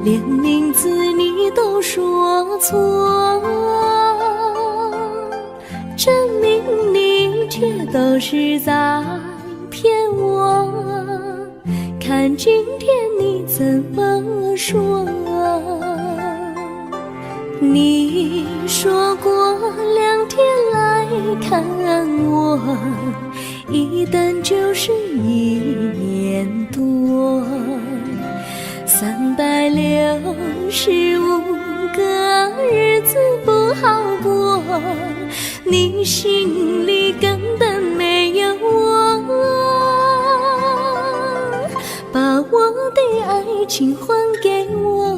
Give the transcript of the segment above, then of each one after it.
连名字你都说错，证明你却都是在骗我。看今天你怎么说？你说过2天来看我，一等就是1年多，365个日子不好过，你心里根本没有我，把我的爱情还给我。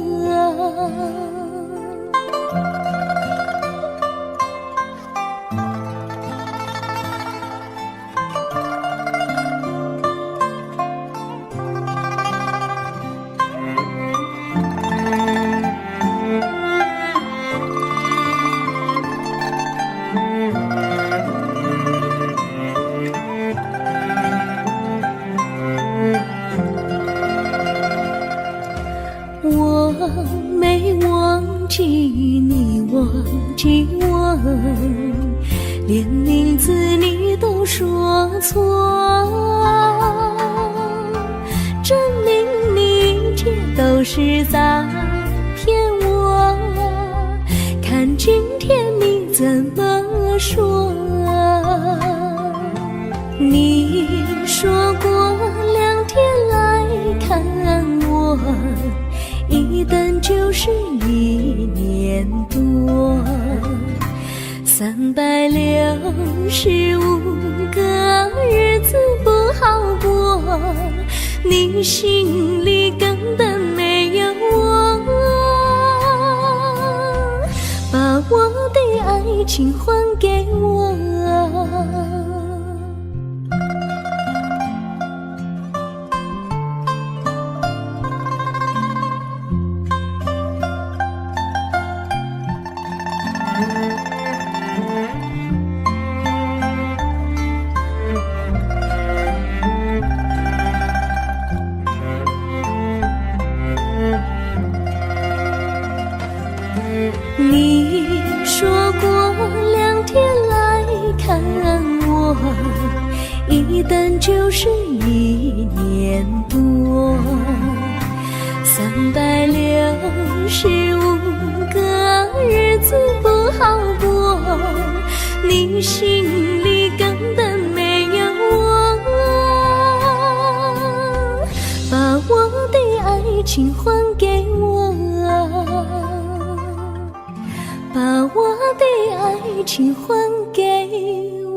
我没忘记你忘记我，连名字你都说错，证明你却都是在骗我。看今天你怎么说？你说过2天来看我，一等就是1年多，365个日子不好过，你心里根本没有我，把我的爱情还给我。你说过2天来看我，一等就是1年多，365个日子不好过，你心里根本没有我，把我的爱情还给我，把我的爱情还给我。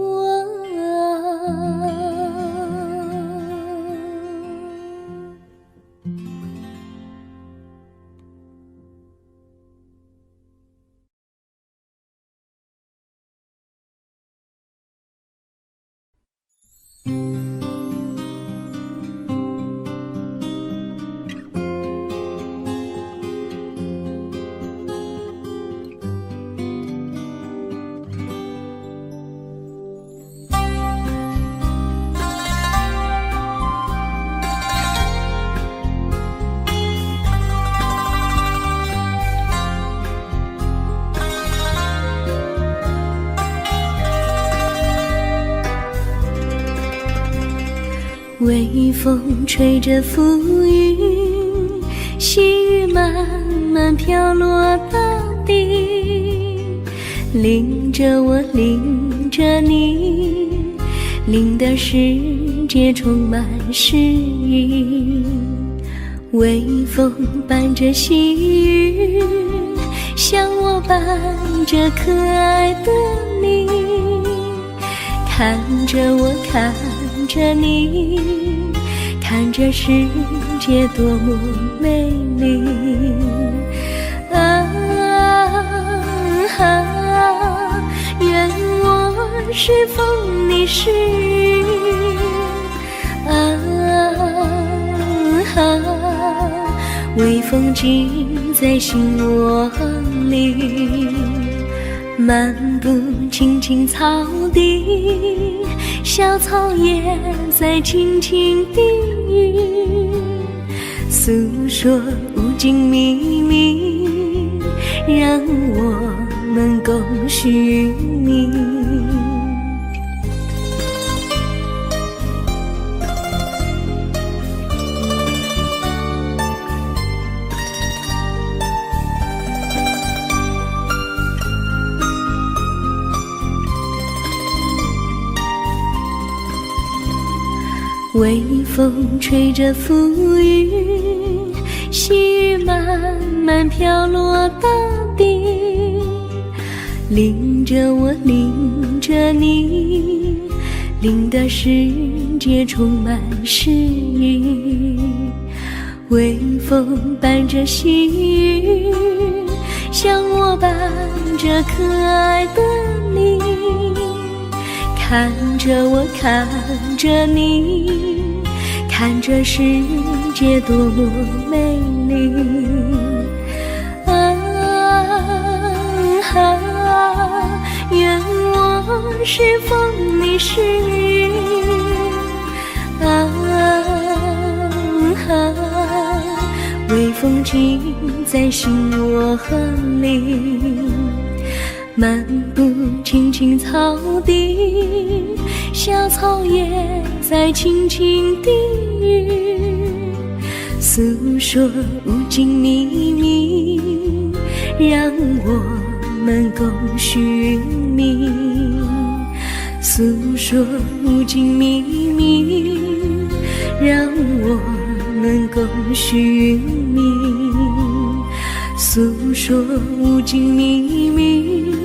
微风吹着浮云，细雨慢慢飘落大地，淋着我，淋着你，淋的世界充满诗意。微风伴着细雨，像我伴着可爱的你，看着我，看着你，看着世界多么美丽啊啊！愿我是风，你是雨啊啊！微风记在心窝里，漫步青青草地，小草也在轻轻低语，诉说无尽秘密，让我们共许命。微风吹着浮云，细雨慢慢飘落大地，淋着我，淋着你，淋得世界充满诗意。微风伴着细雨，像我伴着可爱的你，看着我，看着你，看这世界多么美丽。愿我是风，你是雨。微风尽在心窝里，漫步青青草地，小草也在轻轻低语，诉说无尽秘密，让我们共许命。诉说无尽秘密，让我们共许命。诉说无尽秘密，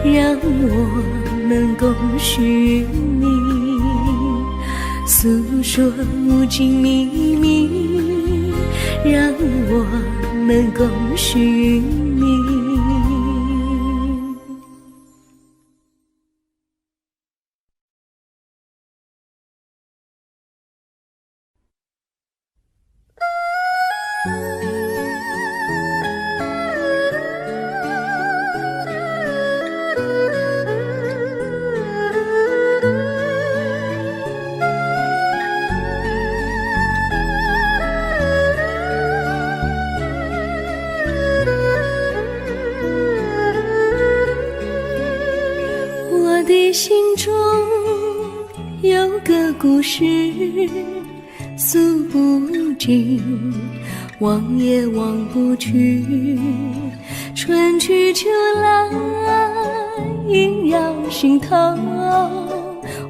让我们共许命。诉说无尽秘密，让我们共许命。我的心中有个故事诉不尽，忘也忘不去。春去秋来萦绕心头，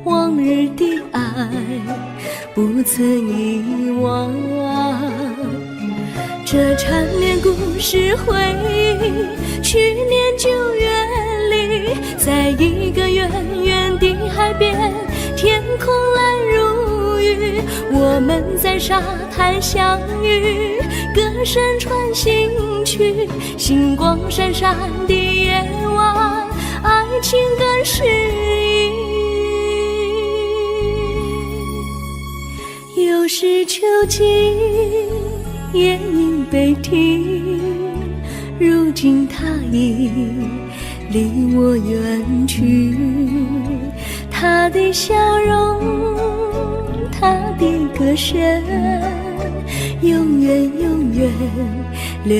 往日的爱不曾遗忘。这缠绵故事回忆，去年9月里，在一个远远的海边，天空蓝如玉，我们在沙滩相遇，歌声传心曲，星光闪闪的夜晚，爱情更诗意。又是秋季，夜莺悲啼，如今他已离我远去，他的笑容，他的歌声，永远永远留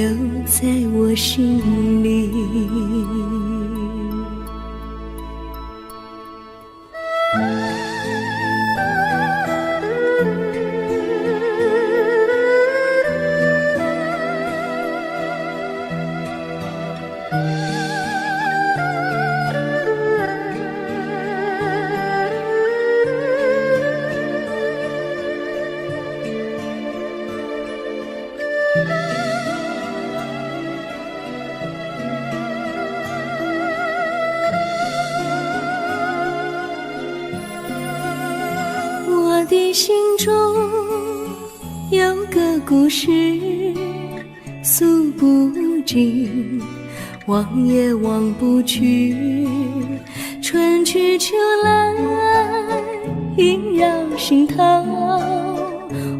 在我心里。我的心中有个故事诉不尽，忘也忘不去。春去秋来萦绕心头，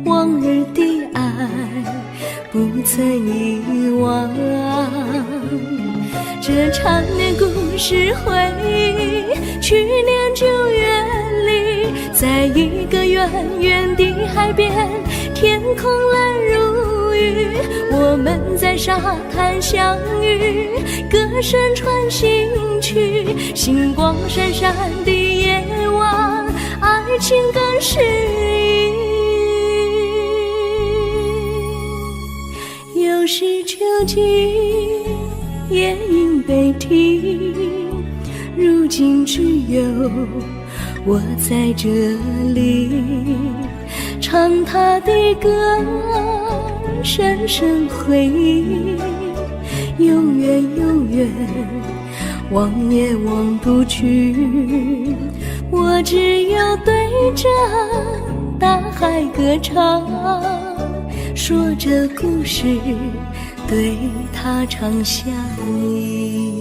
往日的爱不曾遗忘。这缠绵故事回忆，去年9月里，在一个远远的海边，天空蓝如雨，我们在沙滩相遇，歌声传心曲，星光闪闪的夜晚，爱情更诗意。又是秋季，夜莺北啼，如今只有我在这里，唱他的歌，深深回忆，永远永远，望也望不去。我只有对着大海歌唱，说着故事，对他唱下你。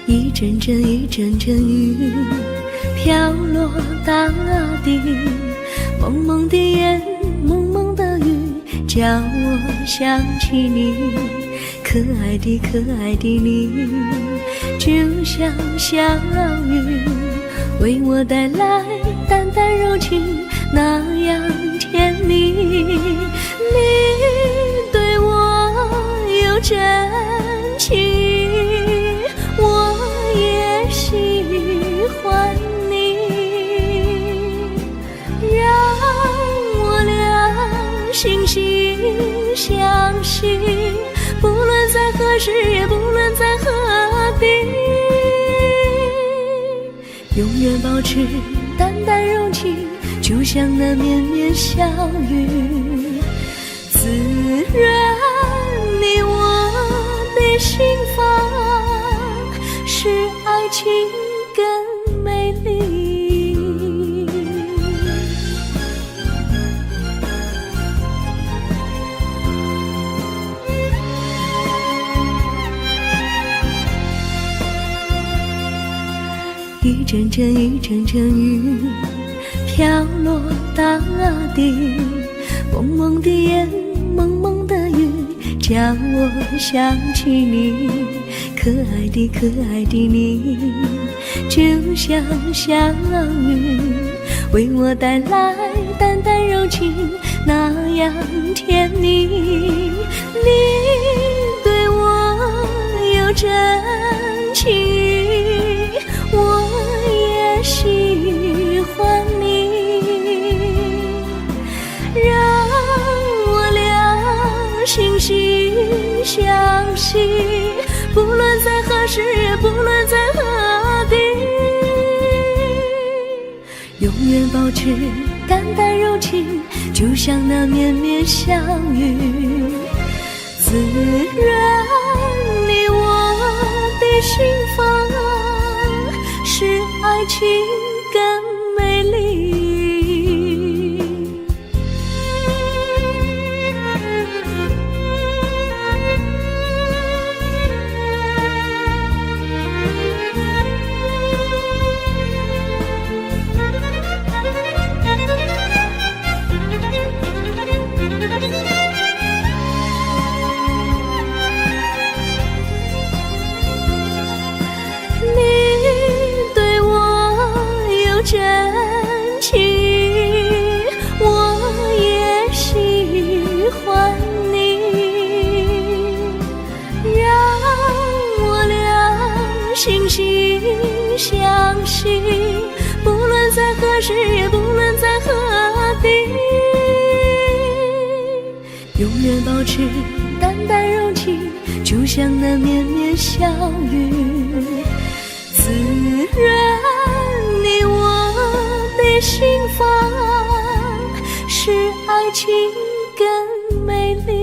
一阵阵一阵阵雨飘落大地，蒙蒙的烟，蒙蒙的雨，叫我想起你，可爱的可爱的你，就像小雨，为我带来淡淡柔情，那样甜蜜。你对我有真情，我也喜欢你，让我俩惺惺相惜，不论在何时，也不论在何地，永远保持淡淡柔情，就像那绵绵小雨，滋润你我的心房，使爱情更美丽。一阵阵一阵阵雨飘落大地，蒙蒙的烟，蒙蒙的雨，叫我想起你，可爱的可爱的你，就像小雨，为我带来淡淡柔情，那样甜蜜。你对我有真情，我也喜欢你，让我俩惺惺相惜，不论在何时，也不论在何地，永远保持淡淡柔情，就像那绵绵小雨，滋润你我的心房，使爱情更美丽。真情，我也喜欢你，让我俩惺惺相惜，不论在何时，也不论在何地，永远保持淡淡柔情，就像那绵绵小雨，滋润你我的心房，是爱情更美丽。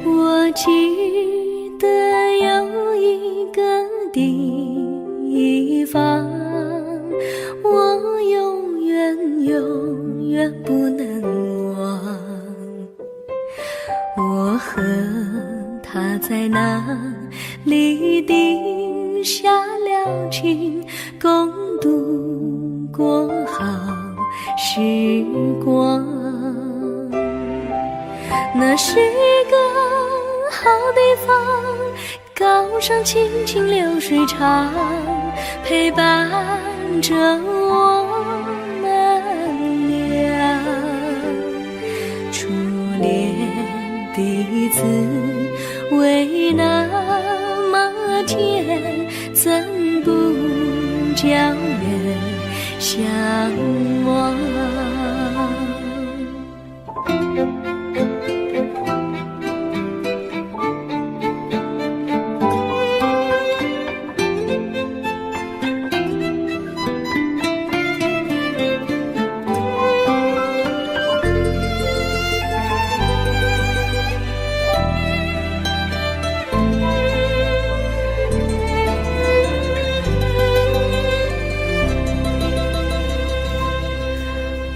我记得有一个地方，我永远不能忘。我和他在那里定下了情，共度过好时光。那是一个好地方，高山青青流水长，陪伴着我们俩。初恋的滋味那么甜，怎不叫人向往？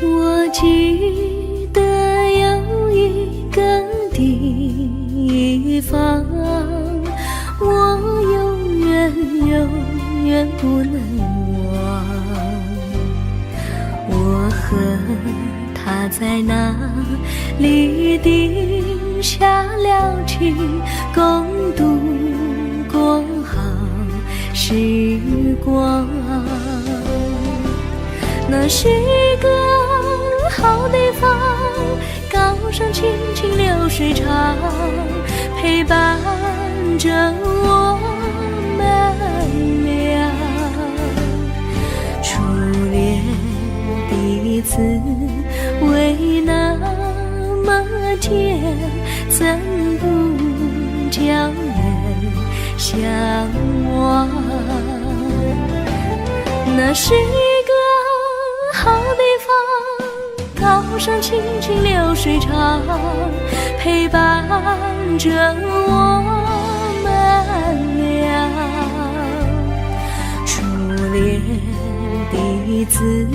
我记得有一个地方，我永远不能忘。我和他在那里定下了情，共度过好时光。那是一个好地方，高山青青流水长，陪伴着我们俩。初恋的滋味那么甜，怎不叫人向往？那是一个好地方，高山青青流水长，陪伴着我们俩。初恋的滋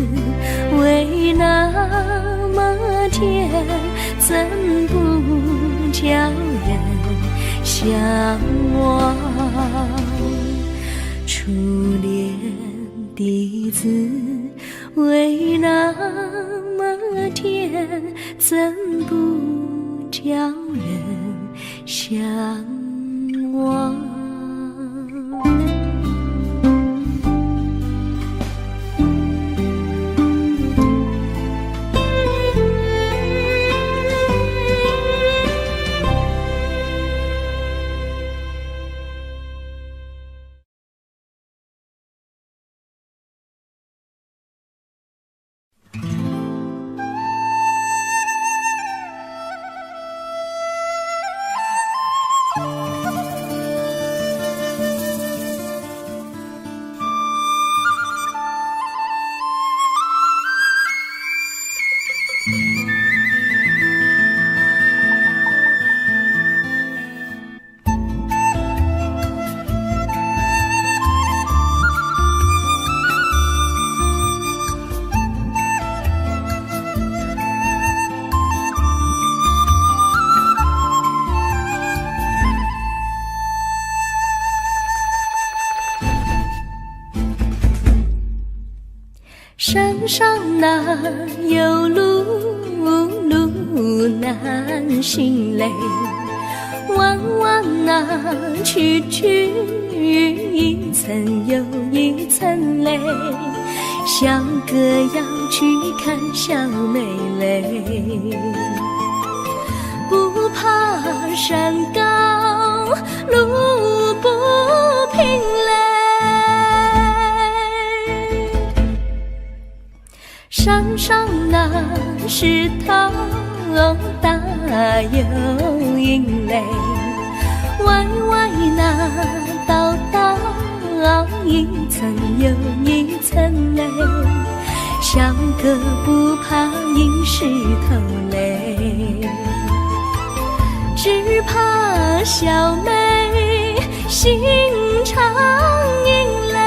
味那么甜，怎不叫人向往？初恋的滋味那么甜，怎不叫人向往？山上哪有路心累。弯弯那曲曲，一层又一层泪。小哥要去看小妹妹，不怕山高路不平嘞。山上那石头大又阴雷，歪歪那道道一层又一层泪。小哥不怕硬石头累，只怕小妹心肠阴雷。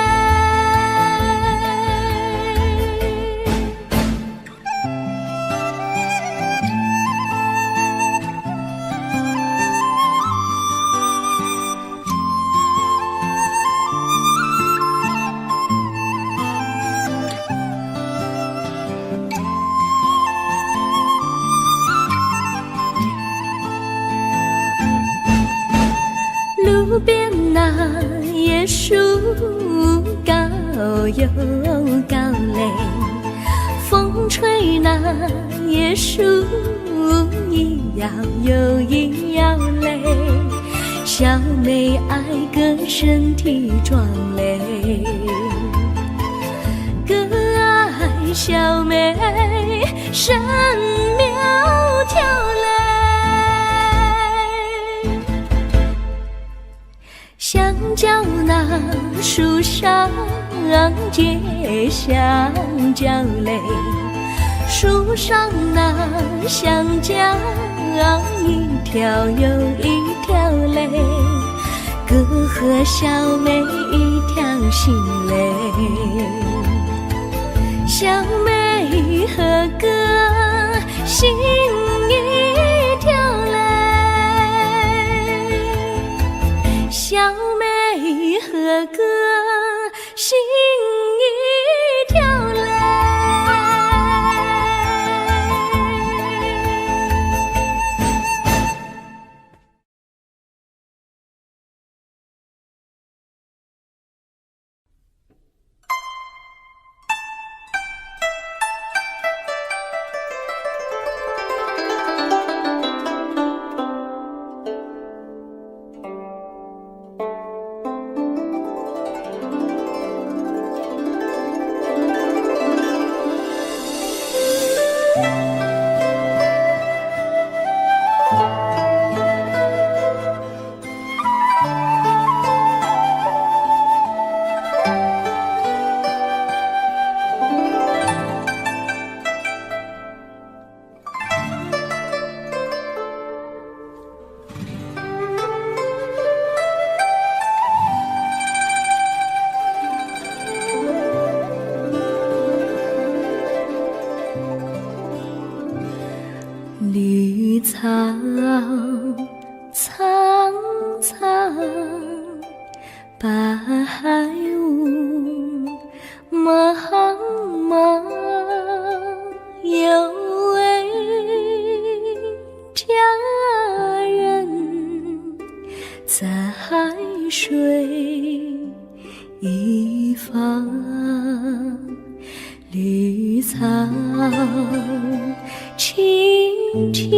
路边那椰树高又高嘞，风吹那椰树一摇又一摇嘞。小妹爱个身体壮嘞，哥爱小妹身苗条嘞。香蕉那树上结香蕉嘞，树上那香蕉一条又一条嘞，哥和小妹一条心嘞。小妹和哥心一条嘞，小妹和哥心一条嘞。绿草苍苍，白雾茫茫，有位佳人在水一方。绿草青青，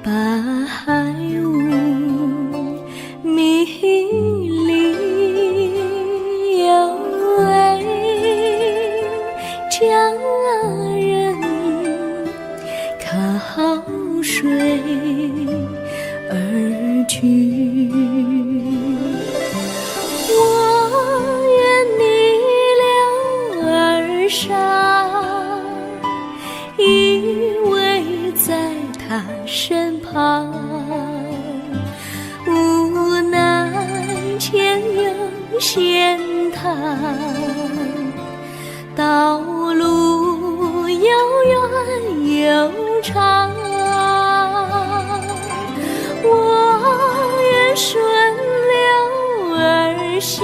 白雾迷离，有位佳人靠水而居。依偎在他身旁，无奈前有险滩，道路又远又长，我愿顺流而下，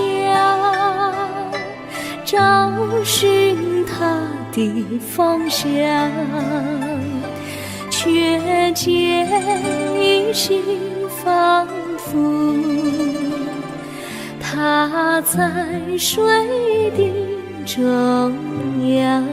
找寻他的方向，却见依稀仿佛，他在水的中央。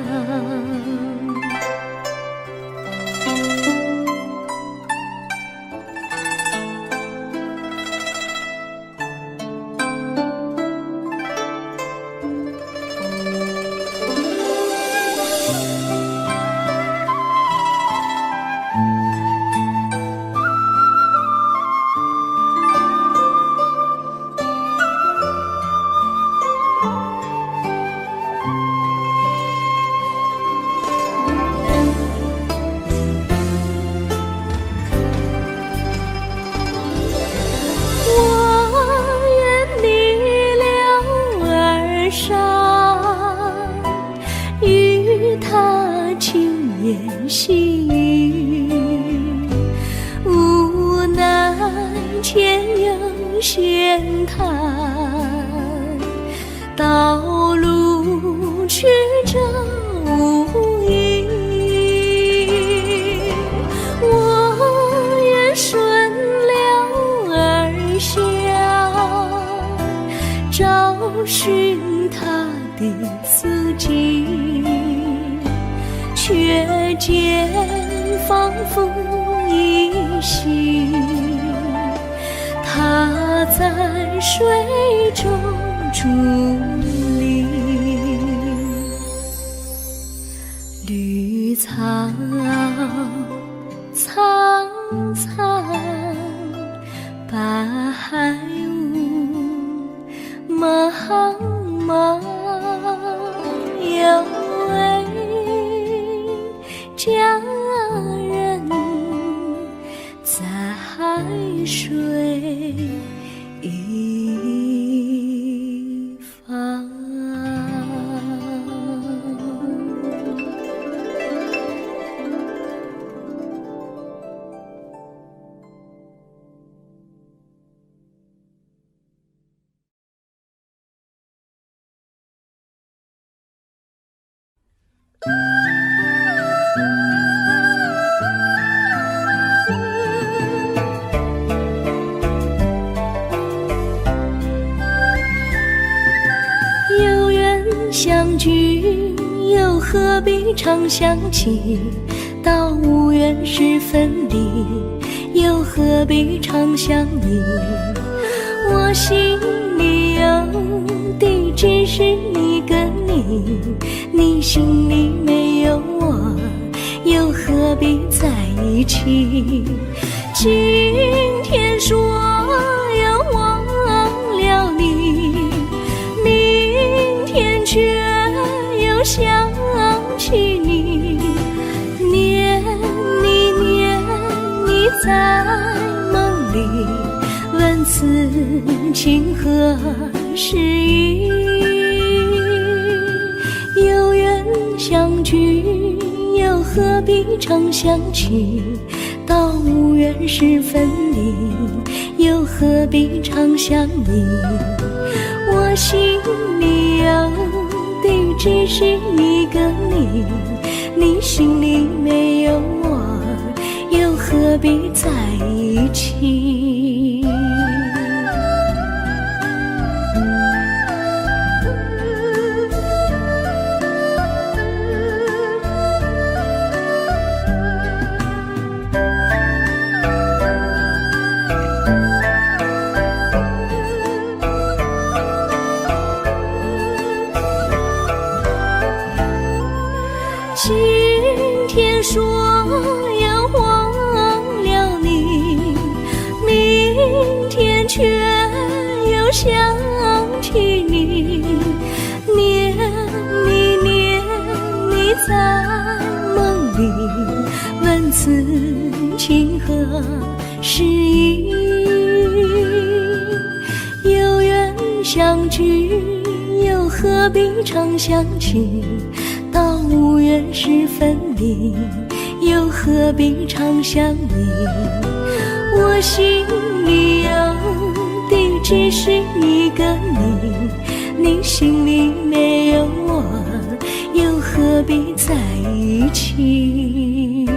细雨，无奈前有险滩，道路曲折无依。我愿顺流而下，找寻他的足迹，却见仿佛依稀，他在水中伫立。绿草苍苍，白雾茫茫，有位佳人在海水一方。有缘相聚，又何必常想起？到无缘时分离，又何必常想你？我心里有的只是一个你，你心里没有我，又何必在一起？今天说要忘了你，明天却又想起你，念你念你在梦里，问此情何时已？有缘相聚，又何必常想起？到无缘时分离，又何必常想你？我心里有的只是一个你，你心里没有我，又何必在一起？今天说要忘了你，明天却又想起你，念你念你在梦里，问此情何时已？有缘相聚，又何必常想起？到无缘时分离，又何必常想你？我心里有的只是一个你，你心里没有我，又何必在一起？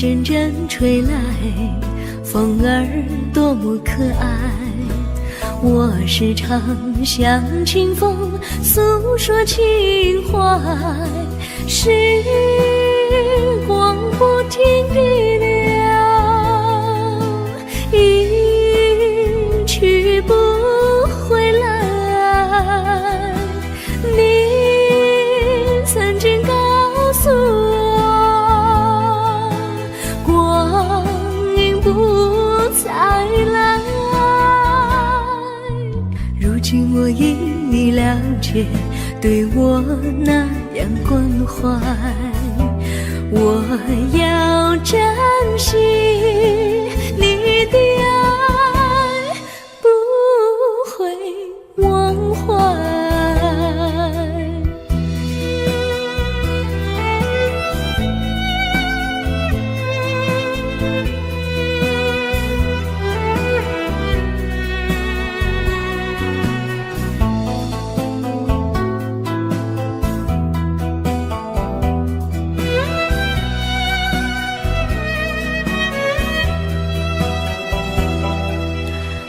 阵阵吹来，风儿多么可爱。我时常向清风诉说情怀，时光不停地流，一去不回来。你曾经告诉我，光阴不再来。如今我已了解，对我那样关怀，我要珍惜你的爱，不会忘怀。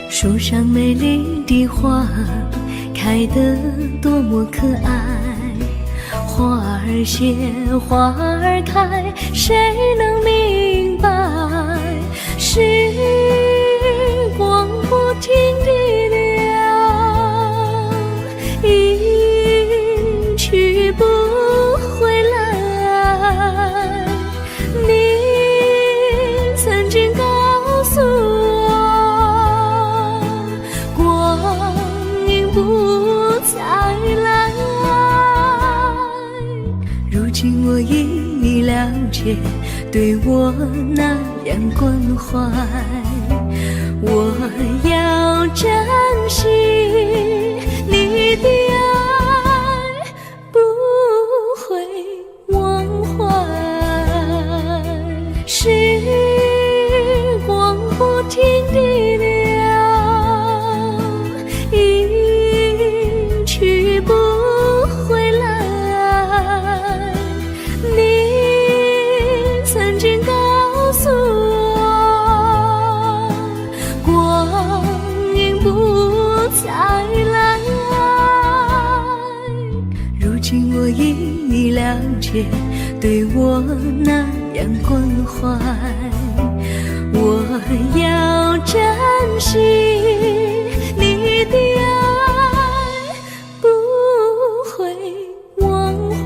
树上美丽的花开得多么可爱，花儿谢，花儿开，谁能明白？时光不停地流，一去不回来。你曾经告诉我，不再来。如今我已了解，对我那样关怀，我要珍惜你的爱，不会忘怀。时光不停地流，去不回来。你曾经告诉我，光阴不再来。如今我已了解，对我那样关怀，我要珍惜你的爱，不会忘怀。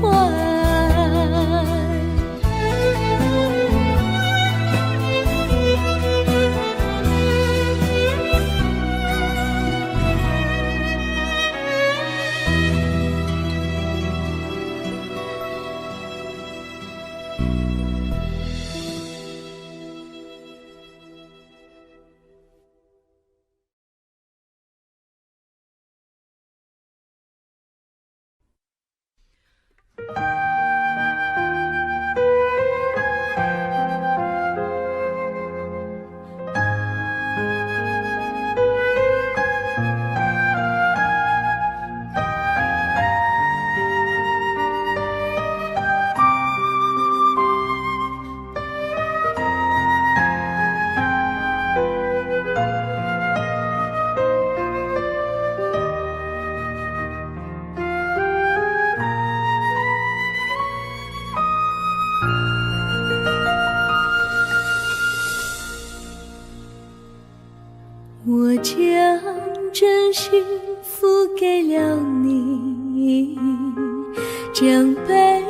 我将真心付给了你，将悲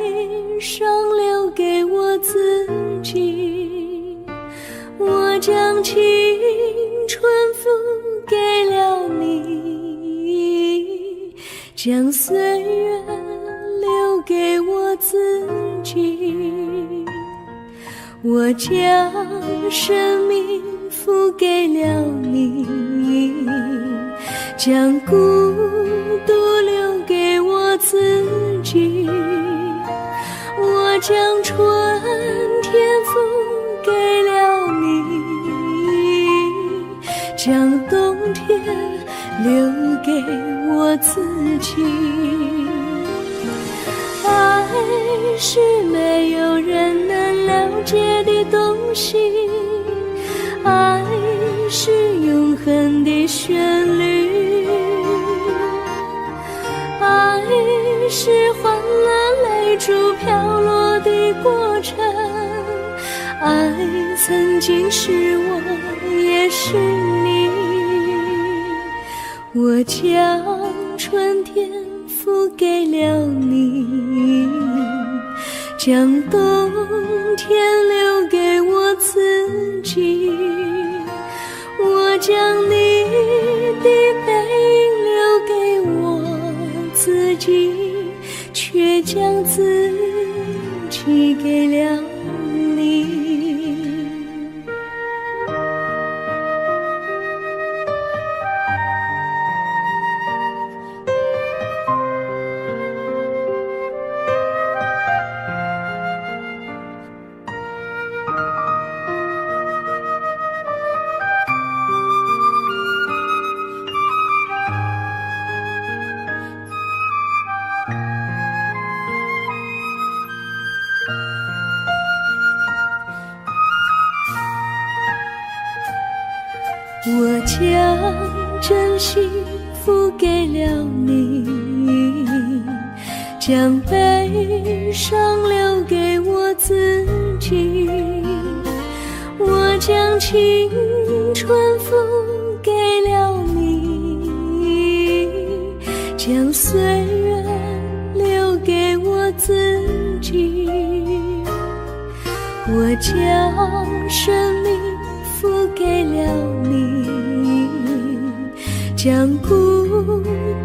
伤留给我自己。我将青春付给了你，将岁月留给我自己。我将生命付给了你，将孤独留给我自己。我将春天付给了你，将冬天留给我自己。爱爱是没有人能了解的东西，爱是永恒的旋律，爱是换了泪珠飘落的过程，爱曾经是我也是你。我将春天付给了你，将冬天留给我自己，我将你的背影留给我自己，却将自己给了你。我将真心付给了你，将悲伤留给我自己，我将青春付给了你，将岁月留给我自己，我将生命付给了你，将孤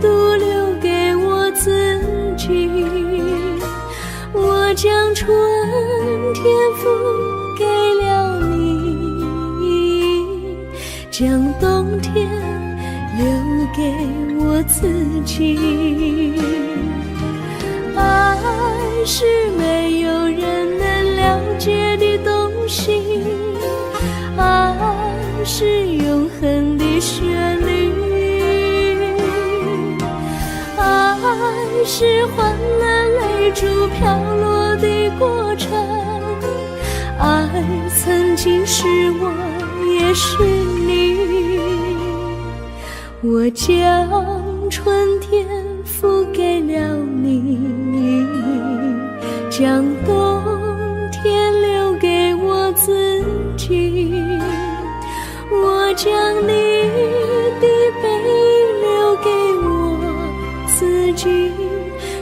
独留给我自己，我将春天付给了你，将冬天留给我自己。爱是没有人能了解的东西，爱是永恒的旋律，爱是换了泪珠飘落的过程，爱曾经是我也是你。我将春天付给了你，将冬天留给我自己，我将你的背影留给我自己，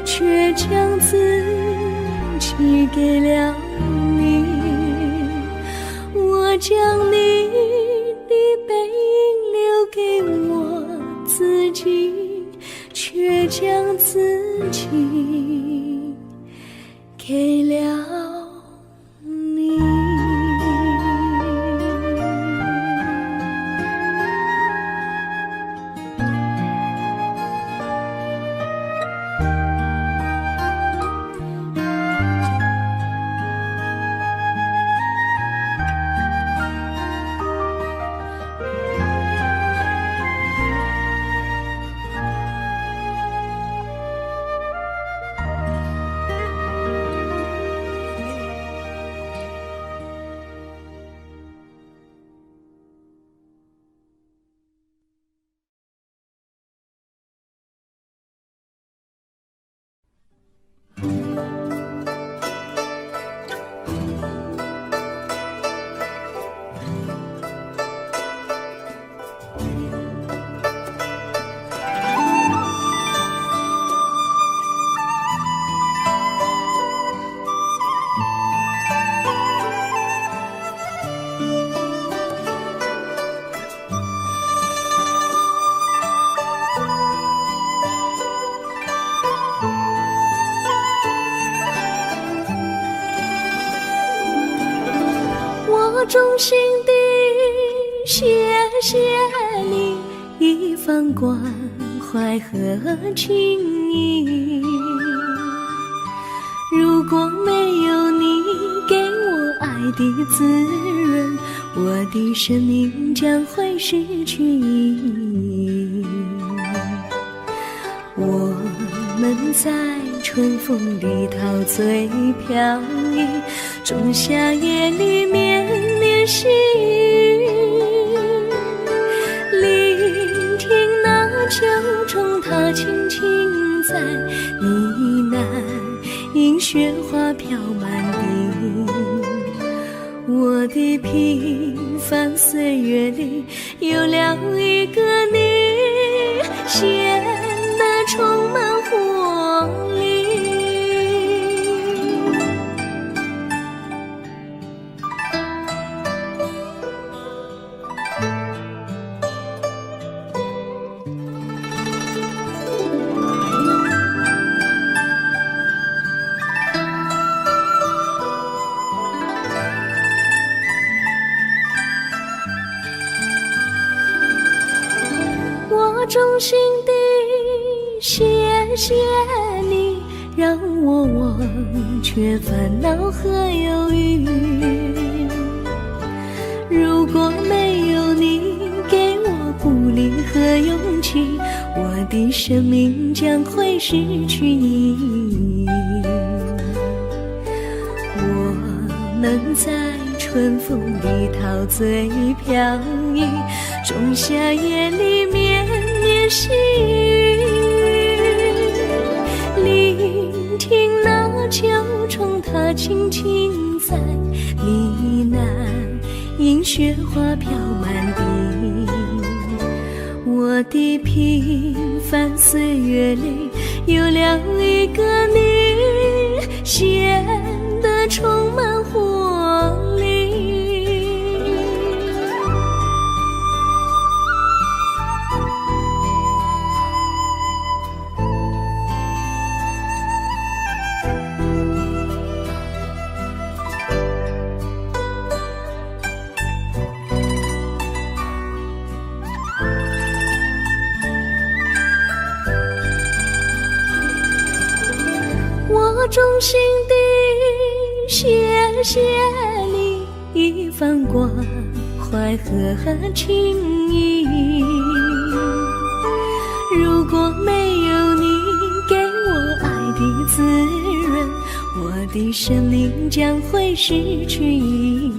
却将自己给了你。我将你的背影留给我自己，却将自己给了你。衷心地谢谢你一番关怀和情谊，如果没有你给我爱的滋润，我的生命将会失去意义。我们在春风里陶醉飘逸，仲夏夜里绵绵细雨，聆听那秋虫它轻轻在呢喃，映雪花飘满地。我的平凡岁月里有了一个你，显得充满活力。我衷心地谢谢你，让我忘却烦恼和忧郁。如果没有你给我鼓励和勇气，我的生命将会失去意义。我们在春风里陶醉飘逸，仲夏夜里绵绵细雨，聆听那秋虫它轻轻在呢喃，映雪花飘满地。我的平凡岁月里有了一个你，显得充满活力。我衷心地谢谢你一番关怀和情谊，如果没有你给我爱的滋润，我的生命将会失去意义。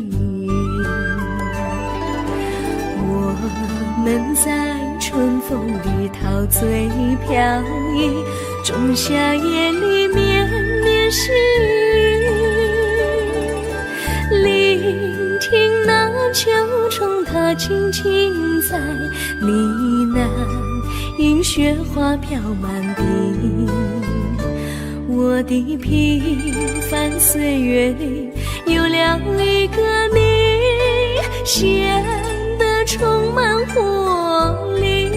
我们在春风里陶醉飘逸，仲夏夜里绵绵细雨，聆听那秋虫它轻轻在呢喃，映雪花飘满地。我的平凡岁月里有了一个你，显得充满活力。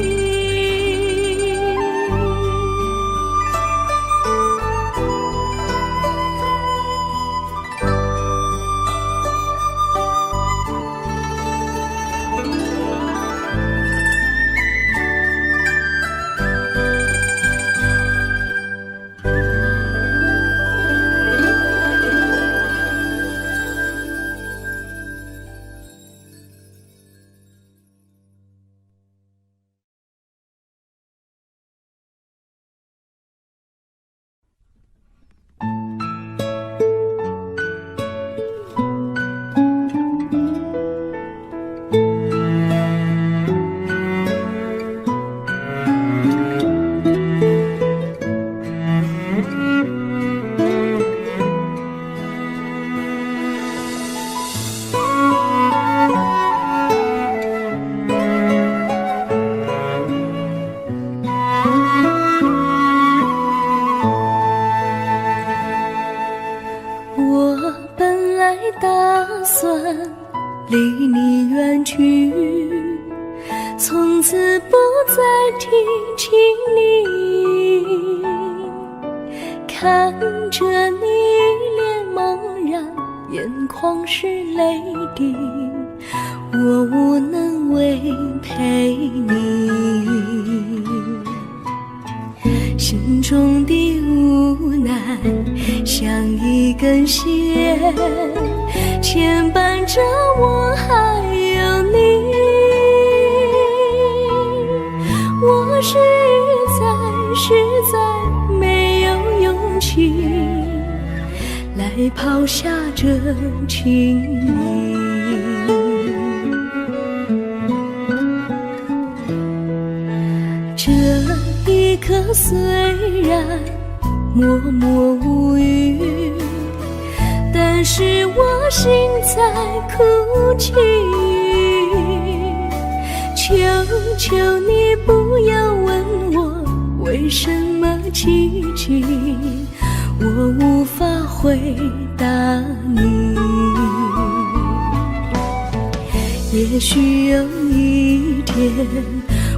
离你远去，从此不再提起你。看着你脸茫然，眼眶是泪滴，我无能为陪你。心中的无奈像一根线，牵绊着我还有你。我实在没有气，来抛下这情意。这一刻虽然默默无语，但是我心在哭泣。求求你不要问我为什么寂静，我无法回答你。也许有一天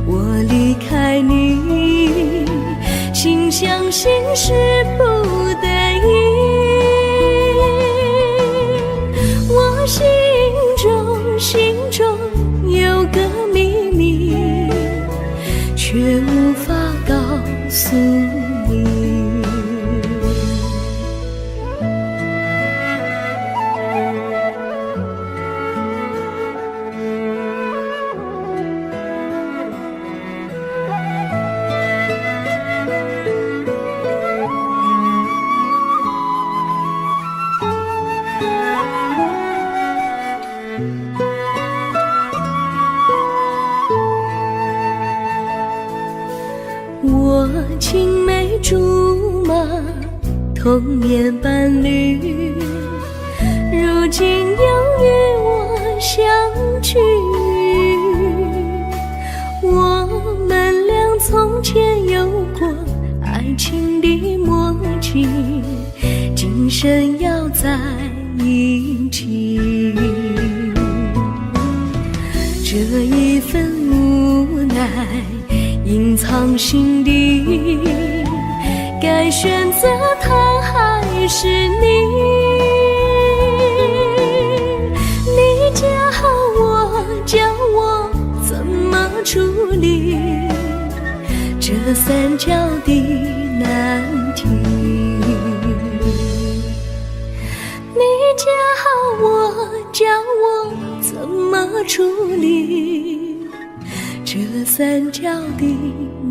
我离开你，心相信是不得已。我心中有个秘密，却无法告诉你。我青梅竹马，童年伴侣，如今又与我相聚。我们俩从前有过爱情的默契，今生要在一起。这一份无奈隐藏心底，该选择他还是你？你教我怎么处理这三角的难题？你教我怎么处理这三角的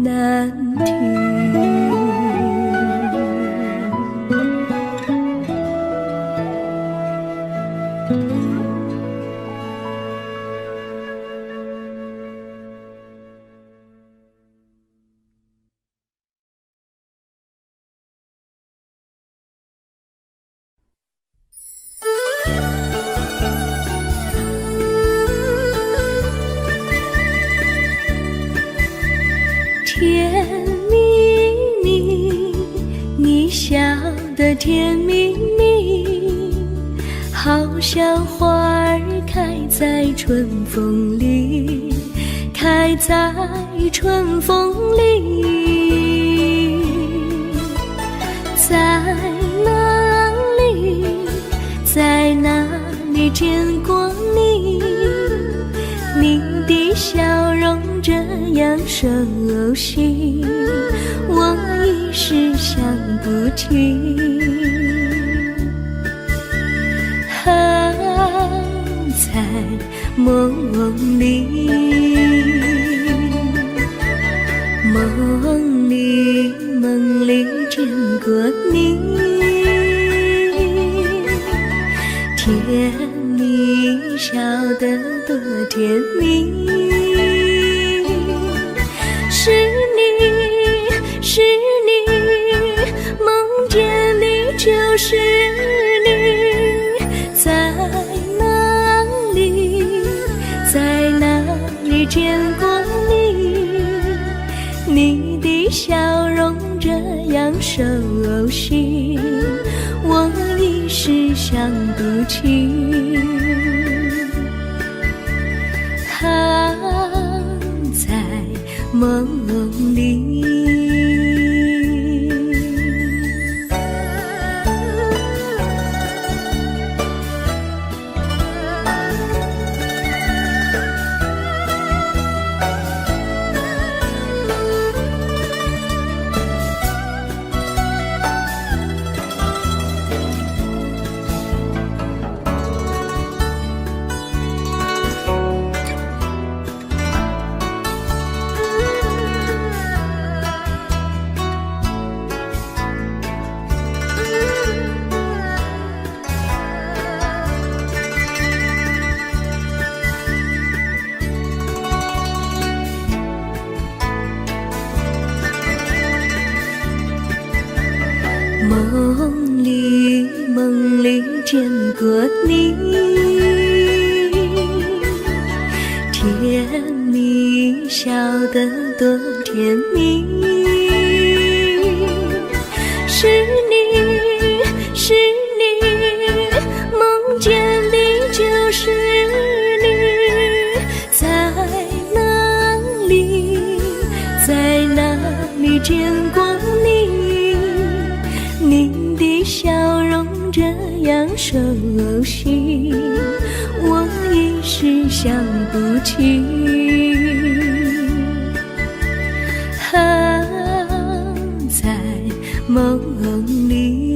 难题？甜蜜蜜，你笑得甜蜜蜜，好像花儿开在春风里，开在春风里。在哪里，在哪里见过你？你的笑容这样熟悉，我一时想不起。还在梦里，梦里见过你，甜蜜笑得多甜蜜。是你，梦见你就是你，在哪里，在哪里见过你？你的笑容这样熟悉，我一时想不起。还在梦里。过你，甜蜜笑得多甜蜜，是你，是你，梦见的就是你，在哪里，在哪里见过你？你的笑容这样熟悉，我一时想不起。在梦里，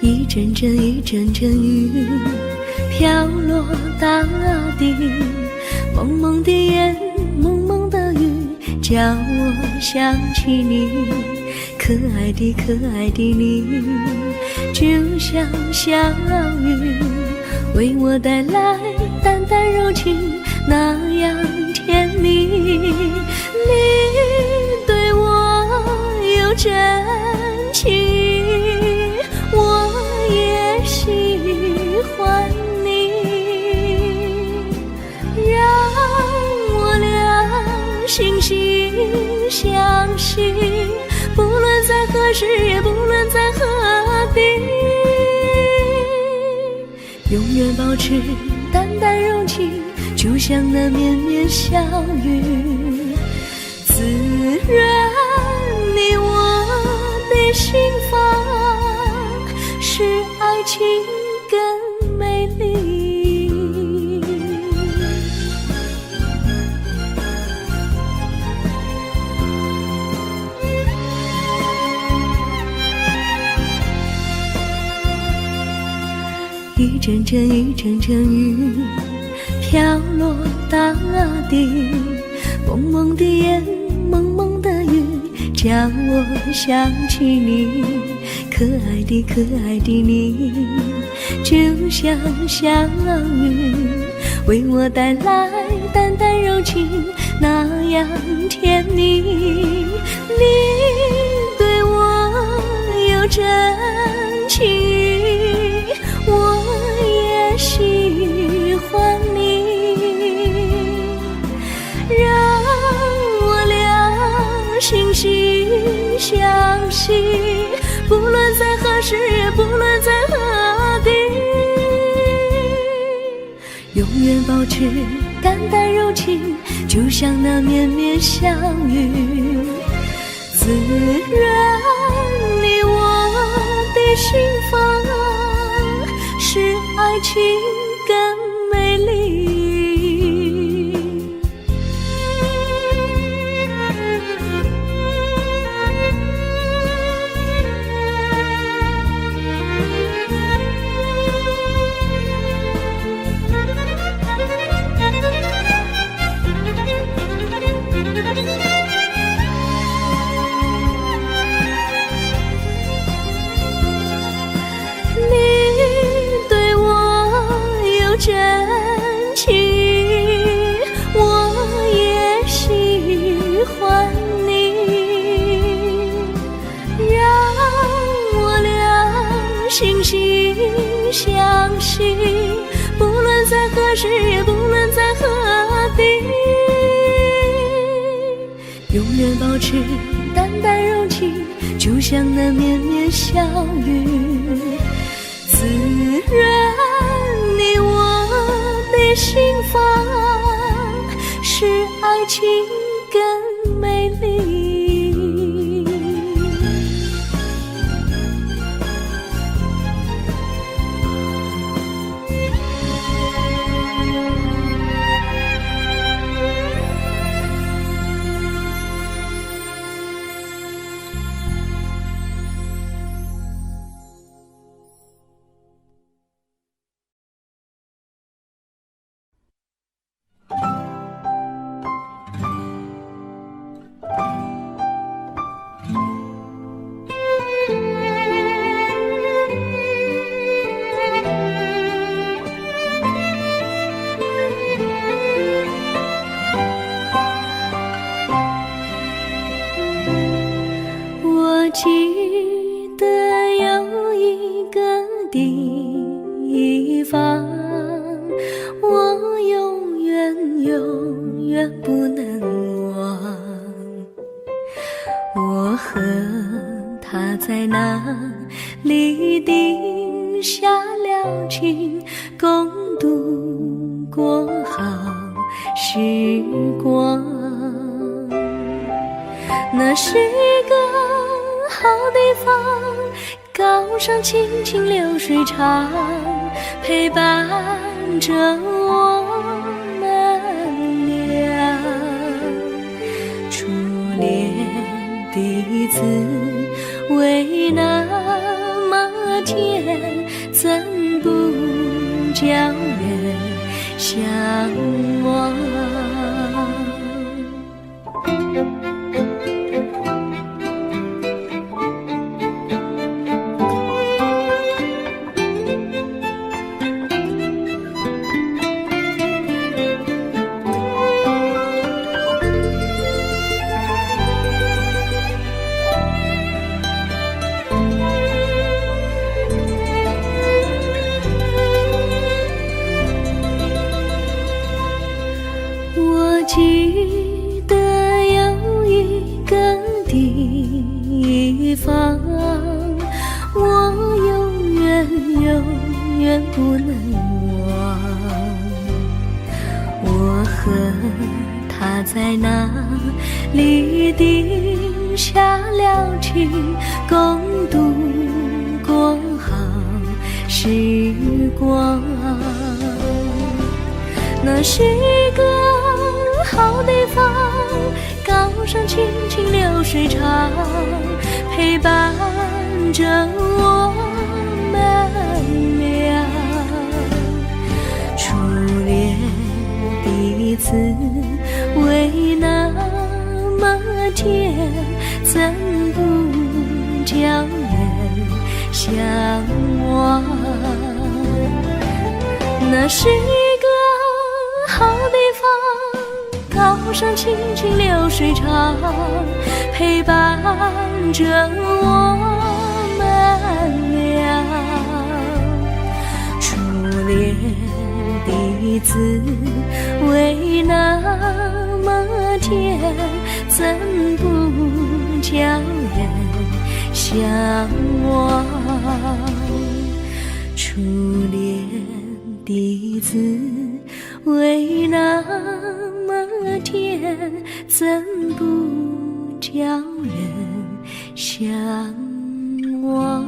一阵阵一阵阵雨飘落大地，蒙蒙的烟，蒙蒙的雨，叫我想起你，可爱的可爱的你，就像小雨，为我带来淡淡柔情，那样甜蜜。你对我有真情，我也喜欢你，让我俩惺惺相惜，不论在何时，也不论在何地，永远保持淡淡柔情，就像那绵绵小雨，滋润你我的心房，使爱情更美丽。一阵阵一阵阵雨飘落大地，蒙蒙的烟，蒙蒙的雨，叫我想起你，可爱的可爱的你，就像小雨，为我带来淡淡柔情，那样甜蜜。你对我有真情，我也喜欢你，让我俩惺惺相惜，不论在何时，也不论在何地，永远保持淡淡柔情，就像那绵绵小雨，滋润你我的心房，使爱情更美丽。真情，我也喜欢你，让我俩惺惺相惜，不论在何时，也不论在何地，永远保持淡淡柔情，就像那绵绵小雨，滋润你我的心房，使爱情更美丽。时光。那是个好地方，高山青青流水长，陪伴着我们俩。初恋的滋味那么甜，怎不叫人向往？我记得有一个地方，我永远不能忘。我和他在那里定下了情，共度过好时光。那是个好地方，高山青青流水长，陪伴着我们俩。初恋的滋味那么甜，怎不叫人向往？那是一个好地方，高山青青流水长，陪伴着我们俩。初恋的滋味那么甜，怎不叫人向往？初恋的滋味那么甜，怎不叫人向往？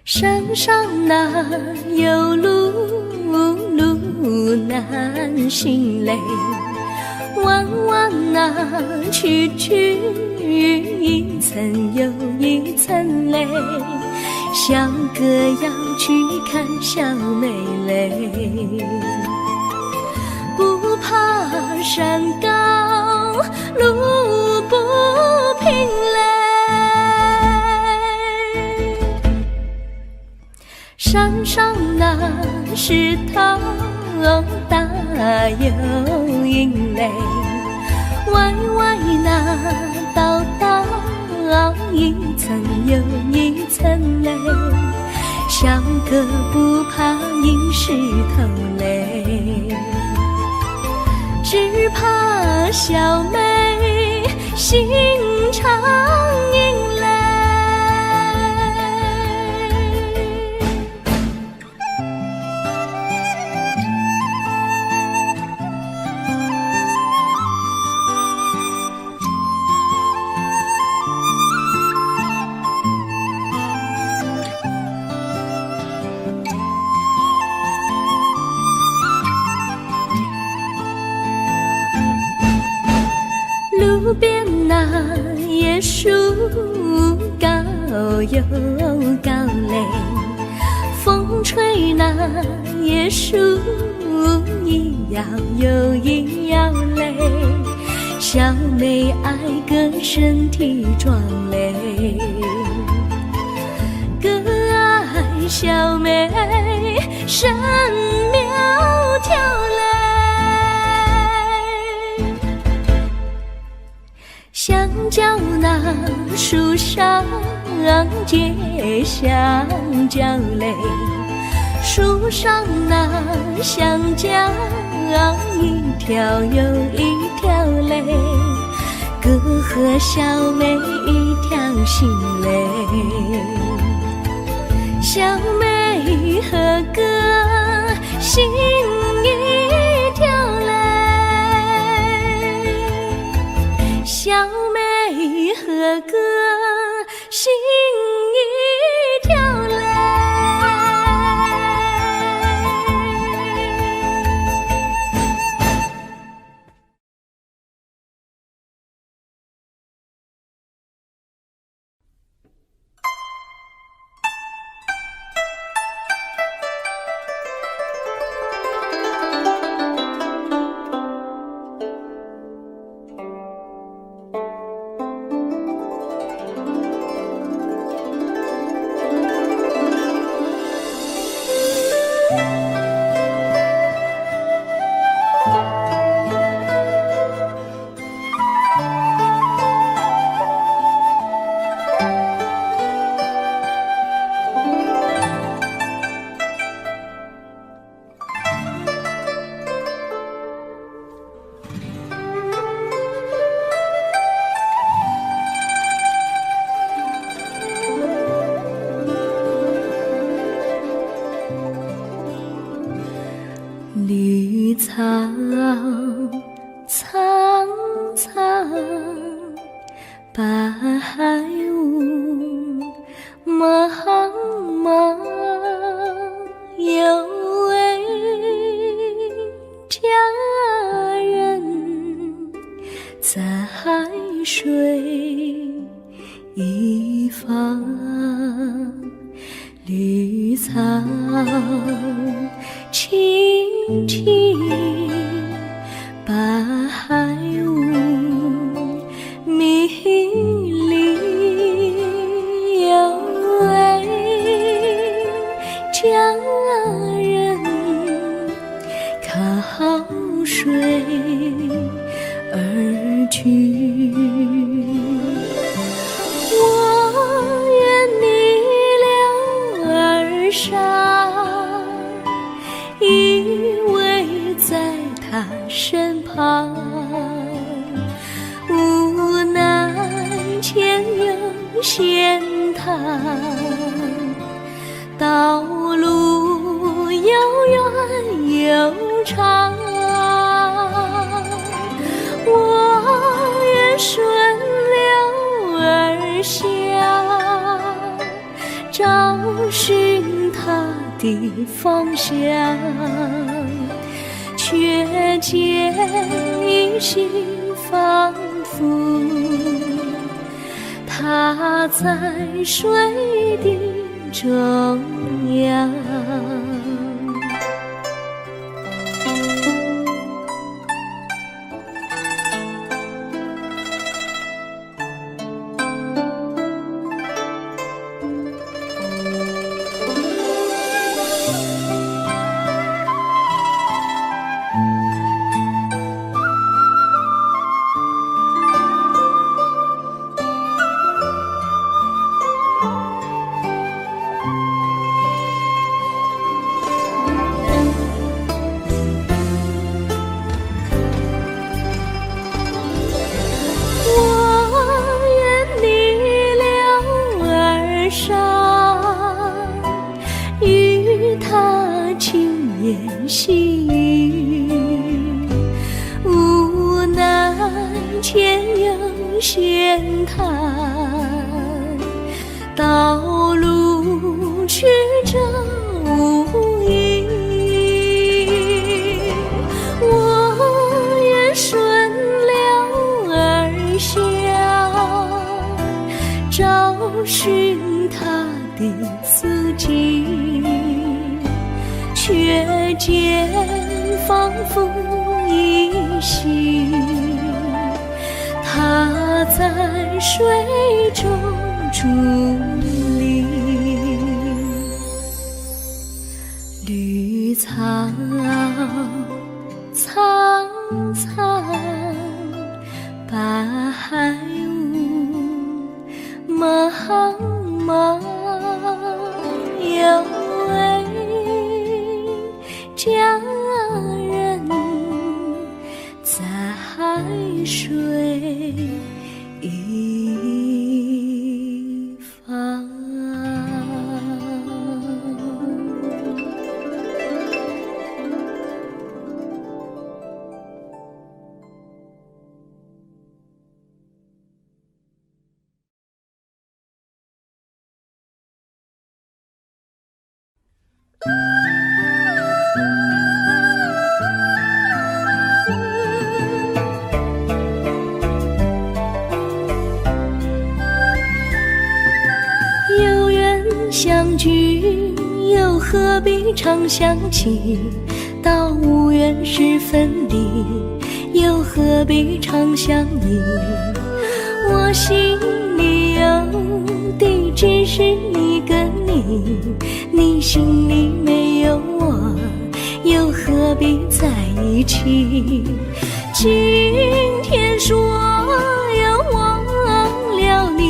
山上哪有路，路难行嘞，弯弯哪曲曲，一层又一层嘞，小哥要去看小妹嘞，不怕山高路不平嘞，山上那石头大又硬嘞，歪歪那道道一层又一层嘞，小哥不怕硬石头嘞，只怕小妹心肠硬嘞。椰树高又高嘞，风吹那椰树一摇又一摇嘞，小妹爱个身体壮嘞，个爱小妹身苗条嘞，香蕉那树上结香蕉嘞，树上那香蕉一条又一条嘞，哥和小妹一条心嘞，小妹和哥心一条嘞，小妹和哥心一条嘞。绿草苍苍，白雾茫茫，有位佳人在水一方，绿草青青，白雾迷离，有位佳人靠水而居，我愿你留儿伤，依偎在他身旁，无奈前有险滩，道路又远又长，我愿顺流而下，找寻他的方向，却见一心仿佛他在水的中央。细雨，无奈前有险滩，道路曲折无依，我愿顺流而下，却见仿佛依稀，他在水中伫立。绿草苍苍，白雾茫茫，有位佳人在海水一方。有缘相聚，又何必常想起？到无缘时分离，又何必常想你？我心里有的只是一个你，你心里没有我，又何必在一起？今天说要忘了你，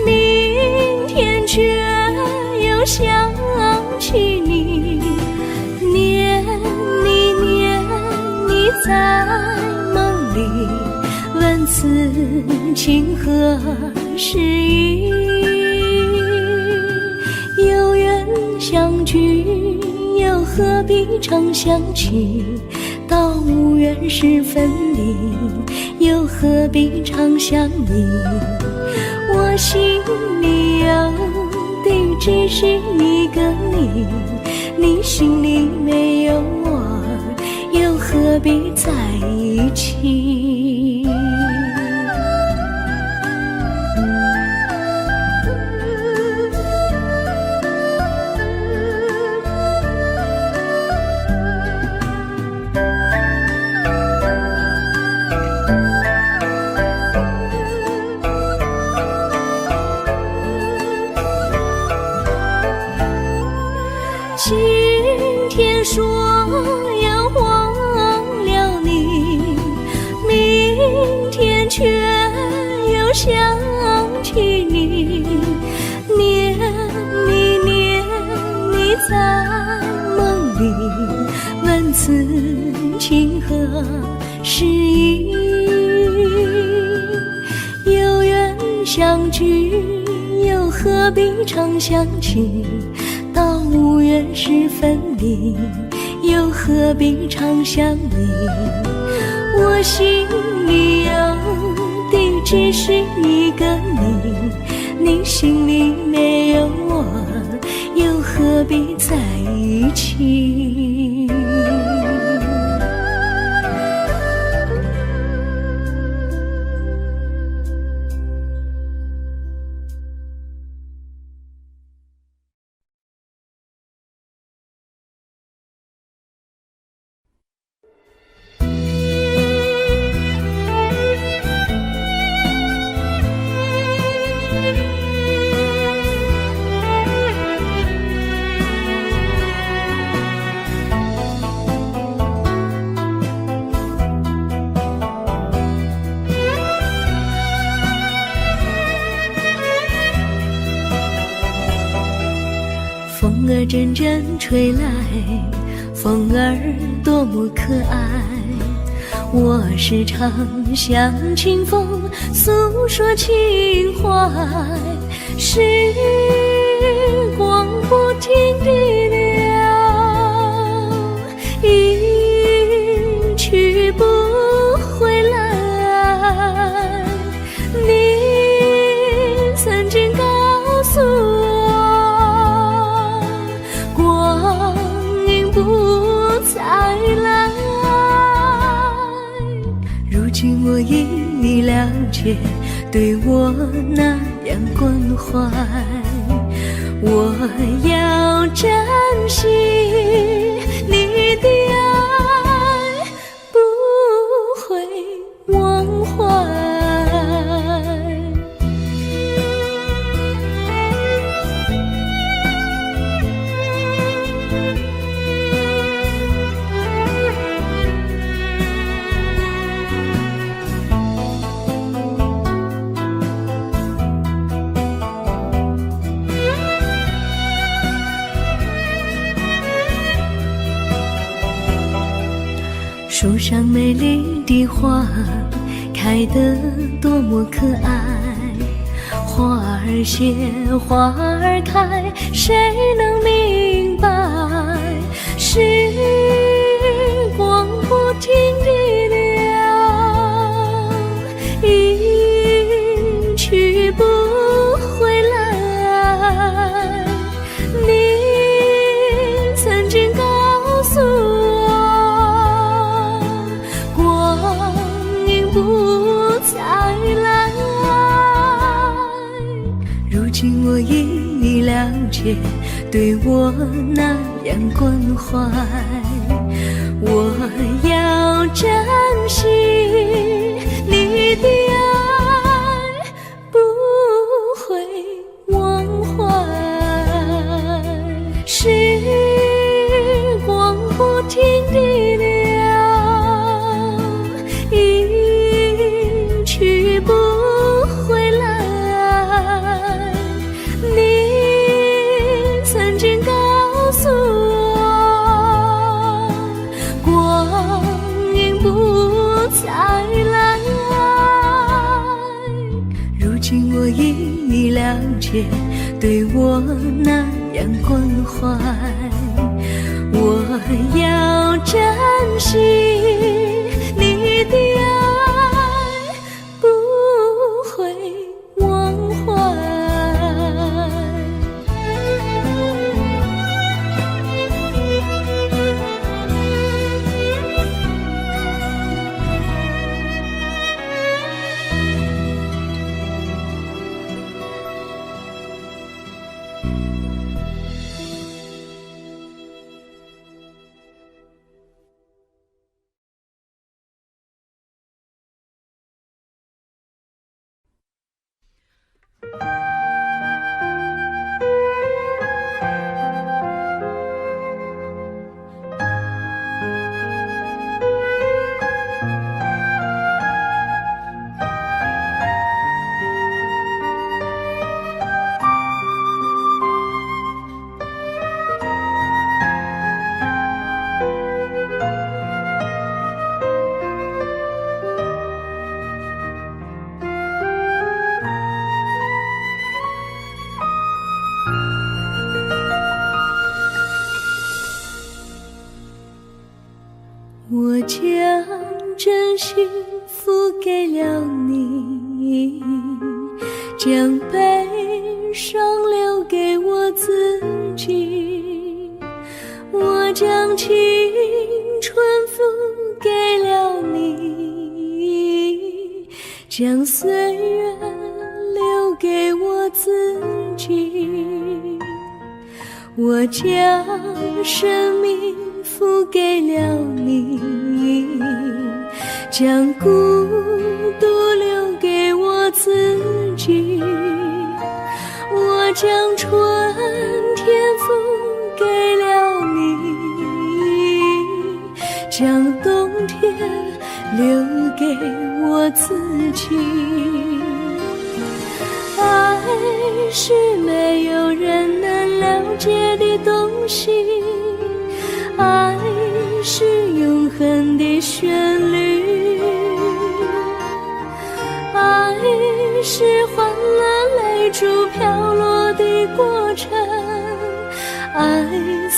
明天却又想起你，念你念你在梦里，问此情何时已？有缘相聚，又何必常想起？到无缘时分离，又何必常想你？我心里有的只是一个你，你心里没有我，又何必在一起？今天说要忘了你，明天却又想起你，念你念你在梦里，问此情何时已？有缘相聚，又何必常想起？到无缘时分离，又何必常想你？我心里有的只是一个你，你心里没有我，又何必在一起？风儿阵阵吹来，风儿多么可爱。我时常向清风诉说情怀，时光不停地流，一去不回来。你曾经告诉我，光阴不再来。如今我已了解，对我那样关怀，我要珍惜树上美丽的花开得多么可爱，花儿谢，花儿开，谁能明白？时光不停地流，一去不回来。你曾经告诉我，光阴不再来。如今我已了解，对我那样关怀，我要珍惜你的爱，不会忘怀。时光不停地流，一去不回来。你曾经告诉我，光阴不再来。如今我已了解，对我那样关怀，我要珍惜你的爱，不会忘怀。我将真心付给了你，将悲伤留给我自己。我将青春付给了你，将岁月留给我自己。我将生命付给了你，将孤独留给我自己。我将春天付给了你，将冬天留给我自己。爱是没有人能了解的东西，爱是永恒的旋律，爱是换了泪珠飘落的过程，爱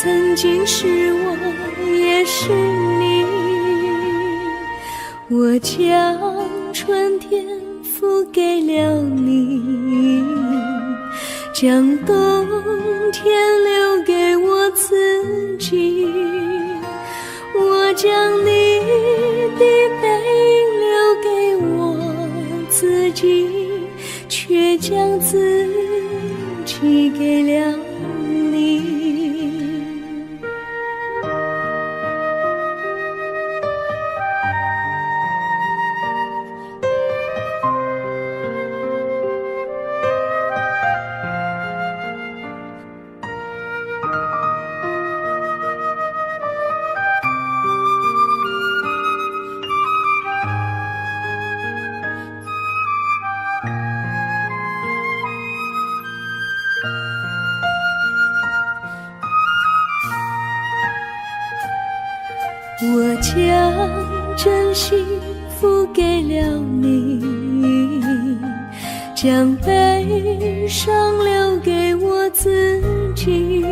曾经是我也是你。我将春天付给了你，将冬天留给我自己。我将你的背影留给我自己，却将自己给了你。我将真心付给了你，将悲伤留给我自己。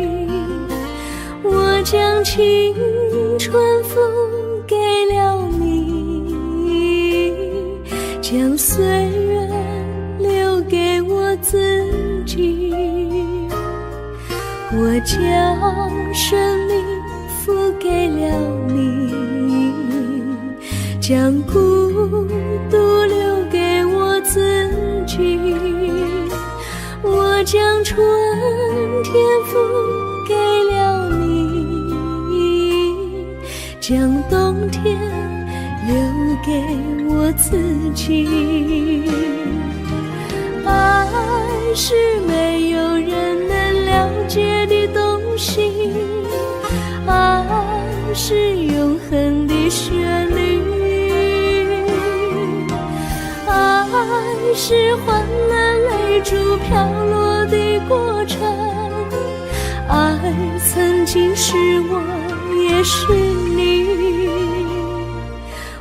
我将青春付给了你，将岁月留给我自己。我将生命付给了你，将孤独留给我自己。我将春天付给了你，将冬天留给我自己。爱是没有人能了解的东西，爱是永恒的旋律，爱是患难泪珠飘落的过程，爱曾经是我也是你。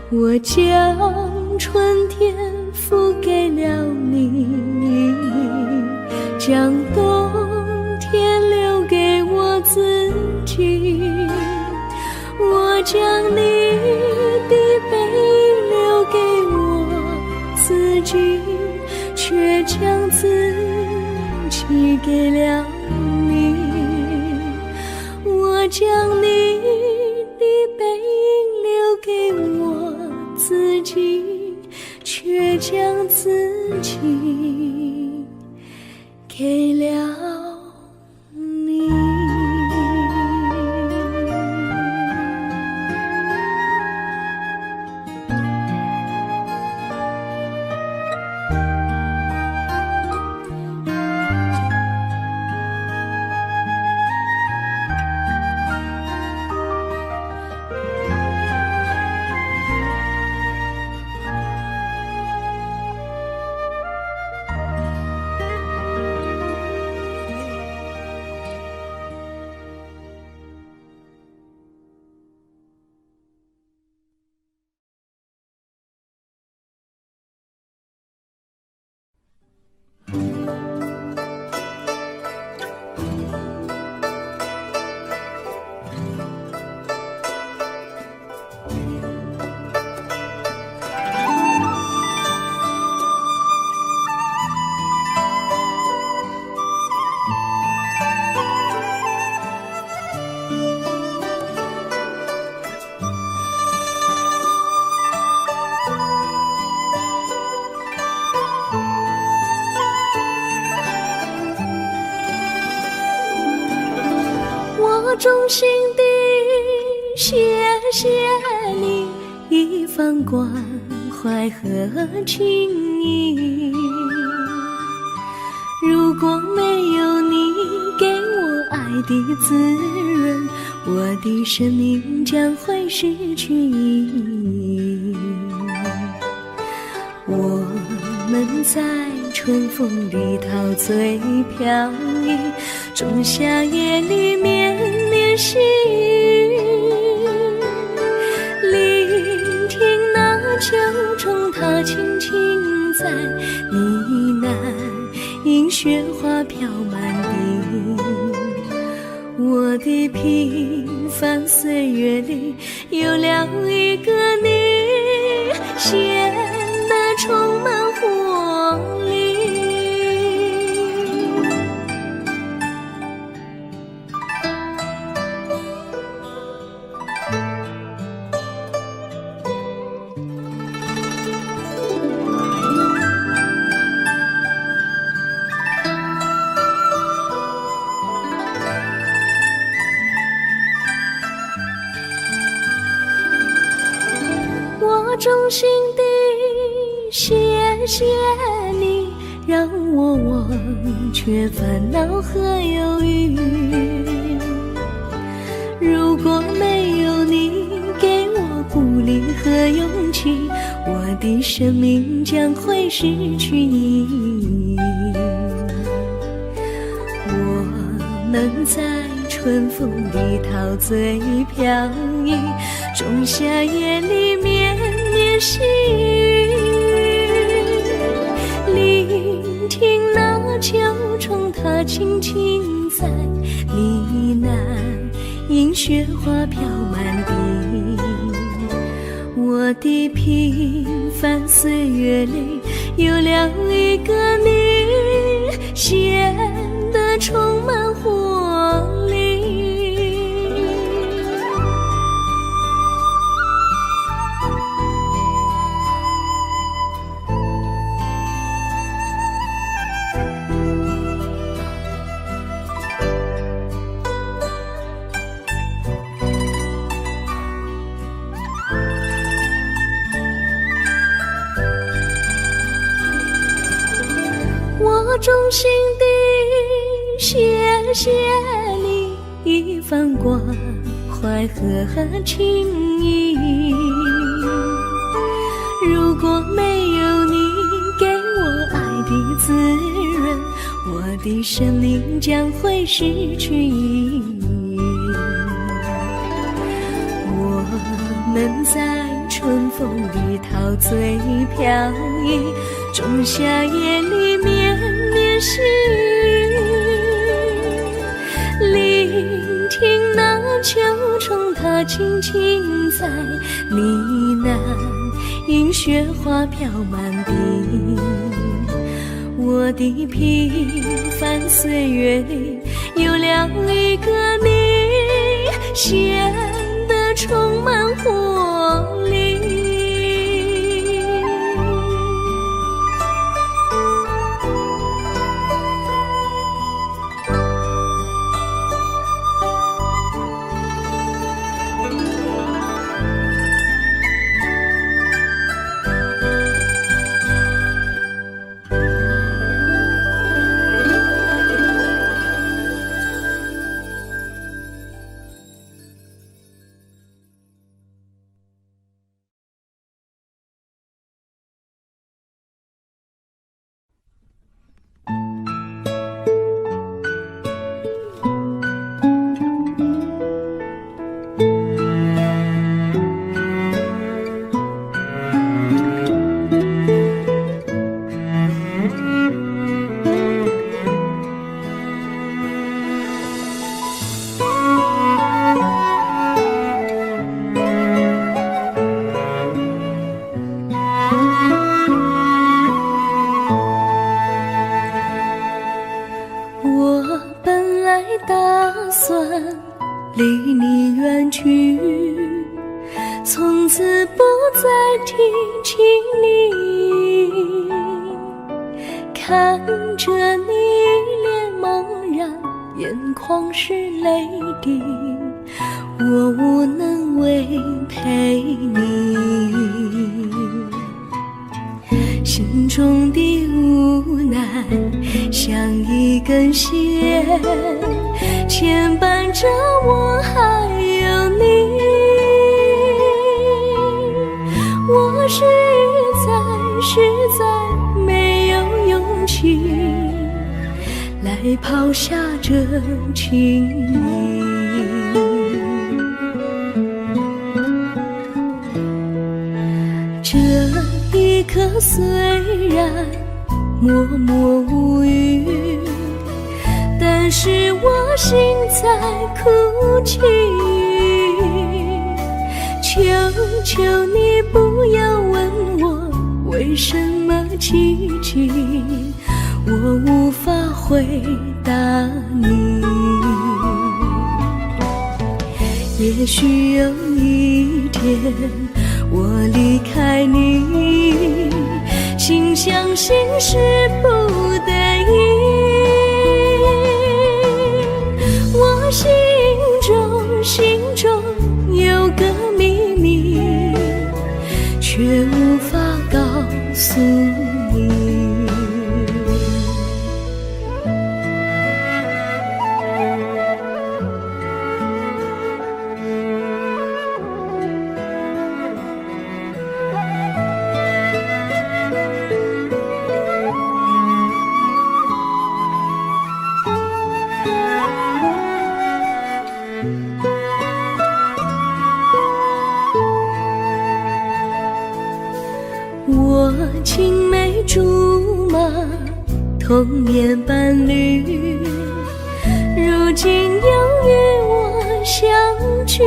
我将春天付给了你，将冬天留给我自己。我将你的背影留给我自己，却将自己给了你。我将你的背影留给我自己，却将自己给了你。我衷心地谢谢你一番关怀和情谊，如果没有你给我爱的滋润，我的生命将会失去意义。我们在春风里陶醉飘逸，仲夏夜里绵绵细雨，聆听那秋虫它轻轻在呢喃，因雪花飘满地。我的平凡岁月里有了一个你，显得充满活力。我衷心地谢谢你，让我忘却烦恼和忧郁。如果没有你给我鼓励和勇气，我的生命将会失去意义。我们在春春风里陶醉飘逸，仲夏夜里绵绵细雨，聆听那秋虫它轻轻在呢喃，映雪花飘满地。我的平凡岁月里有了一个你，显得充满活力。我衷心地谢谢你一番关怀和情谊，如果没有你给我爱的滋润，我的生命将会失去意义。我们在春风里陶醉飘逸，仲夏夜里绵绵细雨，聆听那秋虫它轻轻在呢喃，映雪花飘满地。我的平凡岁月里有了一个你，显得充满活力。离你远去，从此不再提起你，看着你脸茫然，眼眶是泪滴，我无能为陪你，心中的无奈像一根线牵绊着我还有你，我实在没有勇气来抛下这情谊。这一刻虽然默默无语，但是我心在哭泣，求求你不要问我为什么寂静，我无法回答你。也许有一天我离开你，心相信是不得已，我心中有个秘密，却无法告诉你。我青梅竹马，童年伴侣，如今又与我相聚。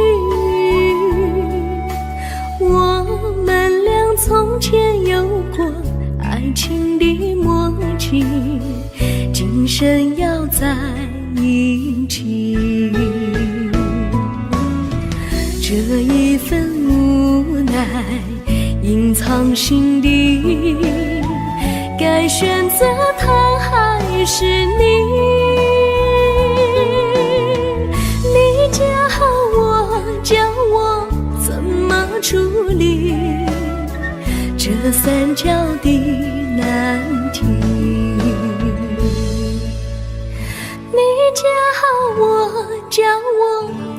我们俩从前有过爱情的默契，今生要在一起。这一份无奈隐藏心底，该选择他还是你？你教我，教我怎么处理这三角的难题。你教我，教我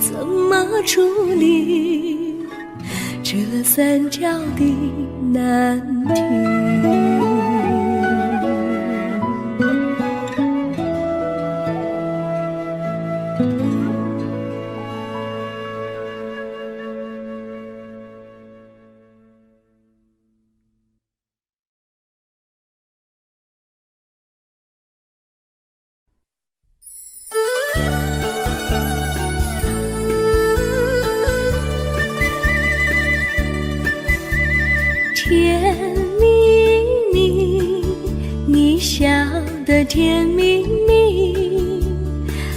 怎么处理这三角的难题。甜蜜蜜，你笑得甜蜜蜜，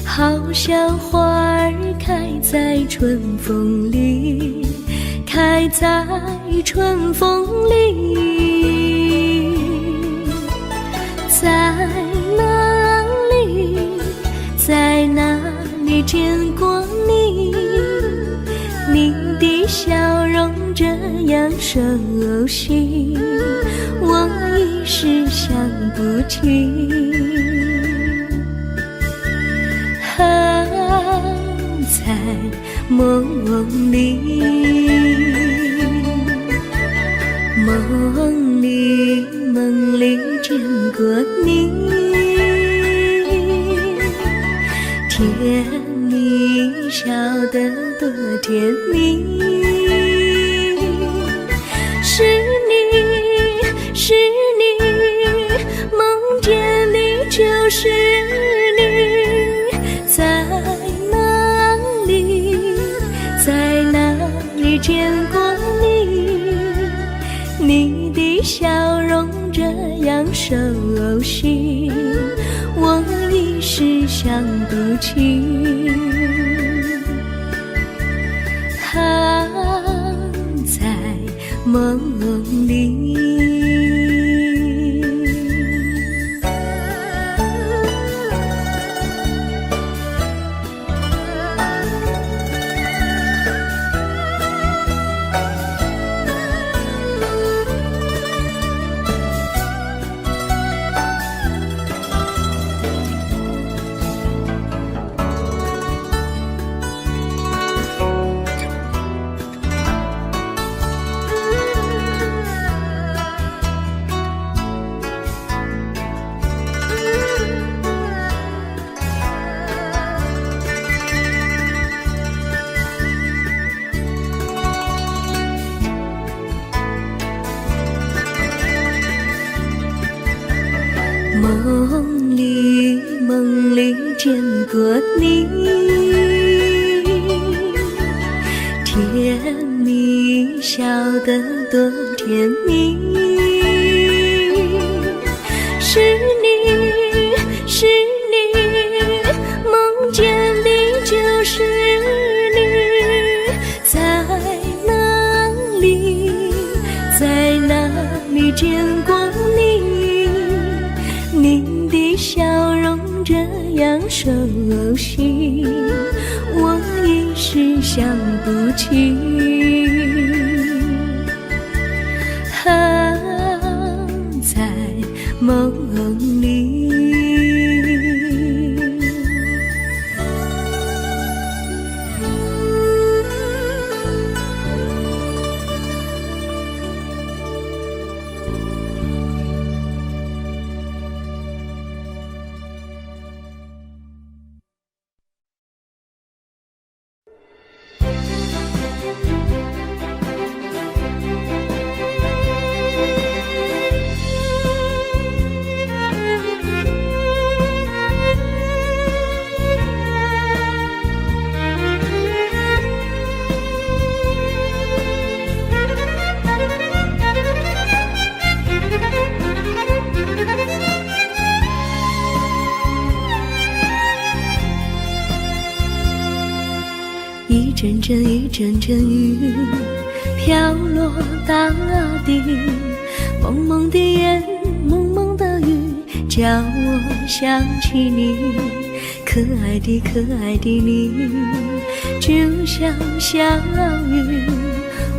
好像花儿开在春风里，开在春风里。在哪里，在哪里见过你？你的笑容这样熟悉，我一时想不起。在梦里，梦里见过你，甜蜜笑得多甜蜜。是你，是你，梦见你就是你。在哪里，在哪里见过你？你的笑容这样熟悉，我一时想不起。在梦里。梦里见过你，甜蜜笑得多甜蜜。是你，是你，梦见的就是你。在哪里，在哪里见过你？你的笑容这样熟悉，我一时想不起。在梦里。阵一阵阵雨飘落大地，蒙蒙的烟，蒙蒙的雨，叫我想起你，可爱的可爱的你，就像小雨，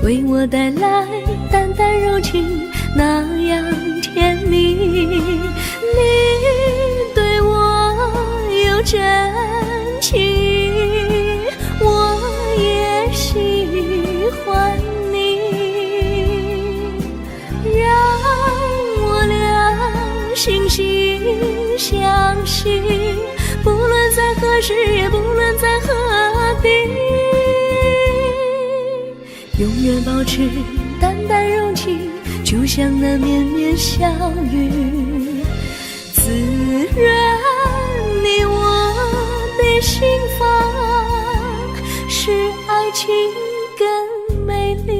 为我带来淡淡柔情，那样甜蜜。你对我有真情，我也喜欢你，让我俩惺惺相惜，不论在何时，也不论在何地，永远保持淡淡柔情，就像那绵绵小雨，滋润你我的心房，使爱情更美丽。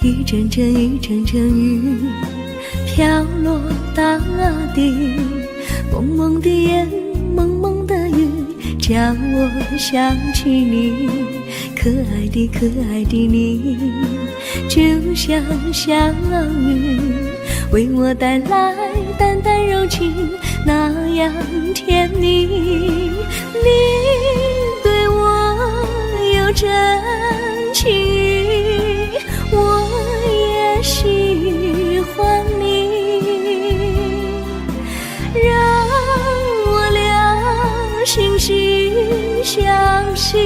一阵阵一阵阵雨飘落大地，蒙蒙的烟，蒙蒙的雨，叫我想起你，可爱的可爱的你，就像小雨，为我带来淡淡柔情，那样甜蜜。你对我有真情，我也喜欢你，让我俩惺惺相惜，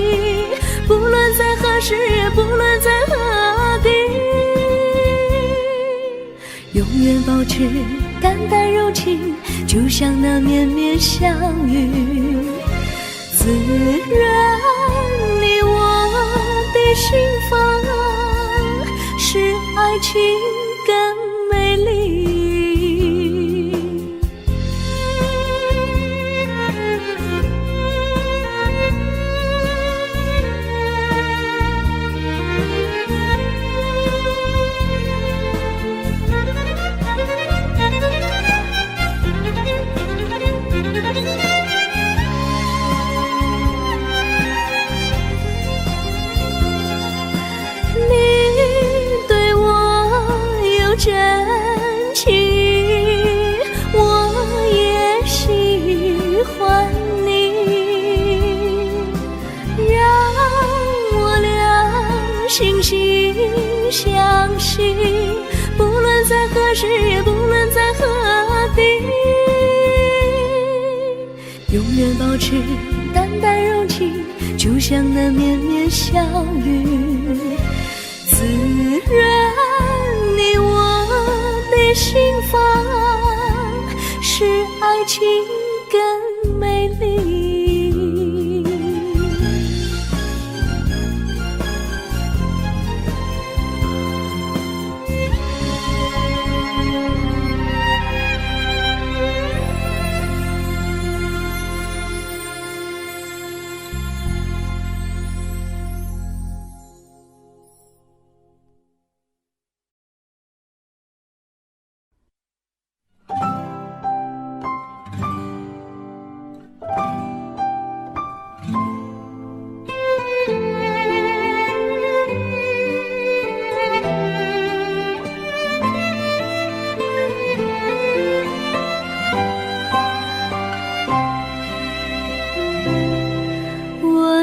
不论在何时，也不论在何地，永远保持淡淡柔情，就像那绵绵小雨，滋润你我的心房，使爱情更美丽。真情，我也喜欢你，让我俩惺惺相惜，不论在何时，也不论在何地，永远保持淡淡柔情，就像那绵绵小雨，滋润你我的心房，使爱情更美丽。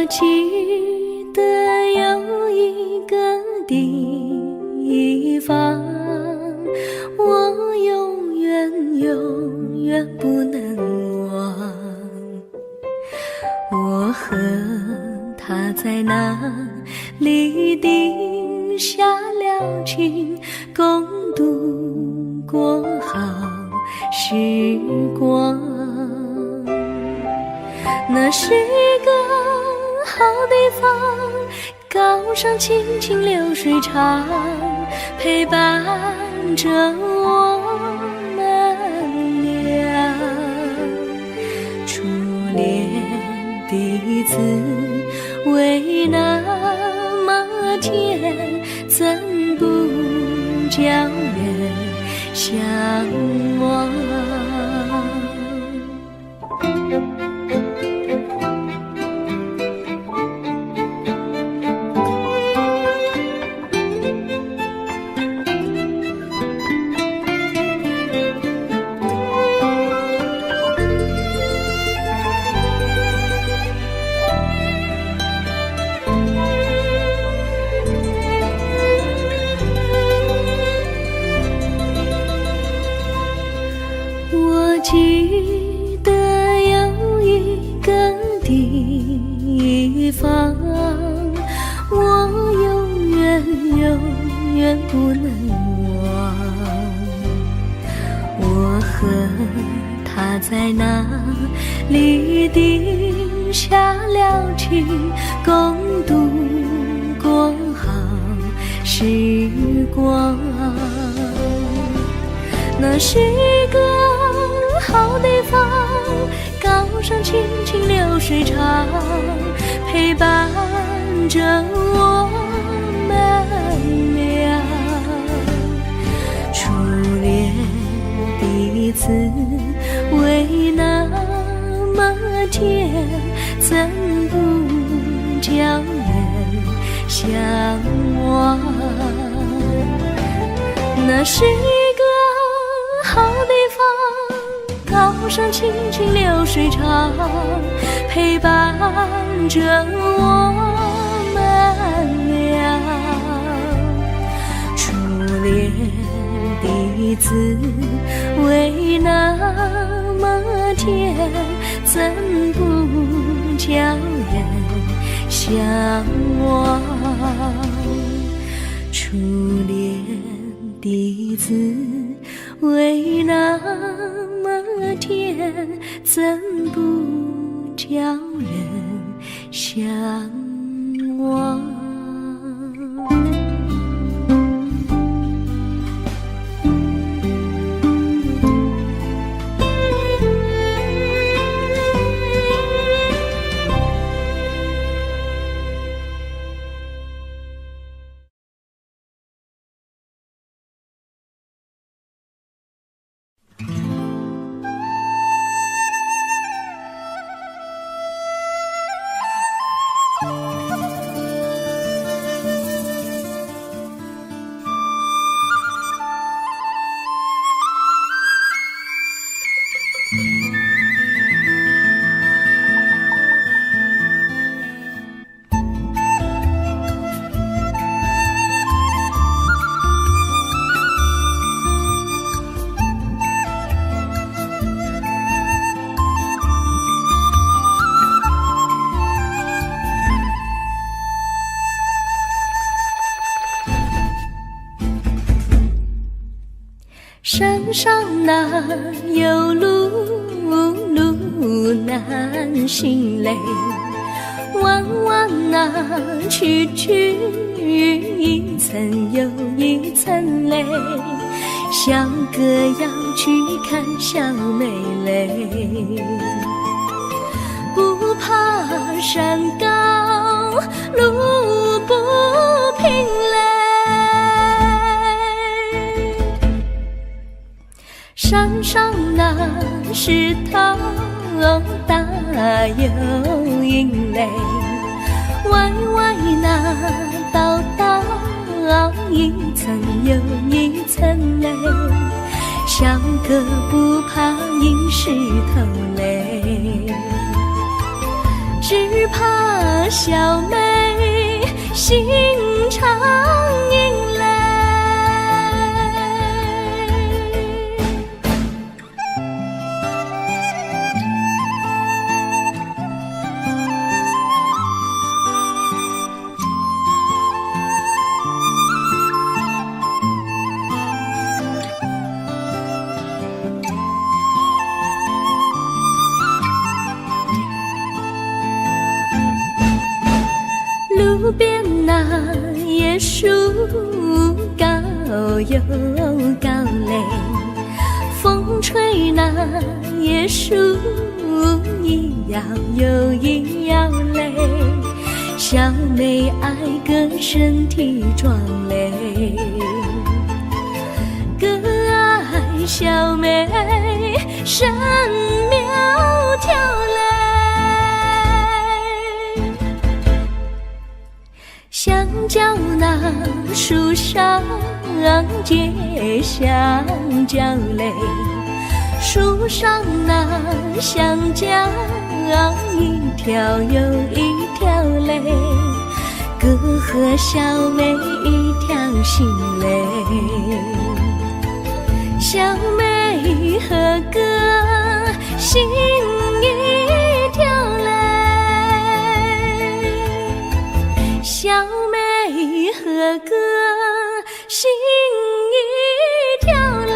记得有一个地方，我永远永远不能忘。我和他在那里定下了情，共度过好时光。那是一个好地方，高山清清流水长，陪伴着我们俩。初恋的滋味那么甜，怎叫人向往。我记得有一个地方，我永远永远不能忘。我和他在那里定下了情，共度过好时光。那是一个好地方，高山青青流水长，陪伴着我们俩。初恋的滋味那么甜，怎不叫人向往？那是一个好地方，高山青青流水长，陪伴着我们俩。初恋的滋味那么甜，怎不叫人向往？初恋的滋味那么甜，怎不叫人向往？山上哪有路，路难行嘞，弯弯哪曲曲，一层又一层嘞，小哥要去看小妹嘞，不怕山高路不平嘞，山上那石头大又硬嘞，歪歪那道道一层又一层嘞，小哥不怕硬石头嘞，只怕小妹心肠硬嘞。路边那椰树高又高嘞，风吹那椰树一摇又一摇嘞，小妹爱个身体壮嘞，小妹神苗条嘞，香蕉那树上结香蕉嘞，树上那香蕉一条又一条嘞，哥和小妹一条心嘞，小妹和哥心一条嘞，小妹和哥心一条嘞。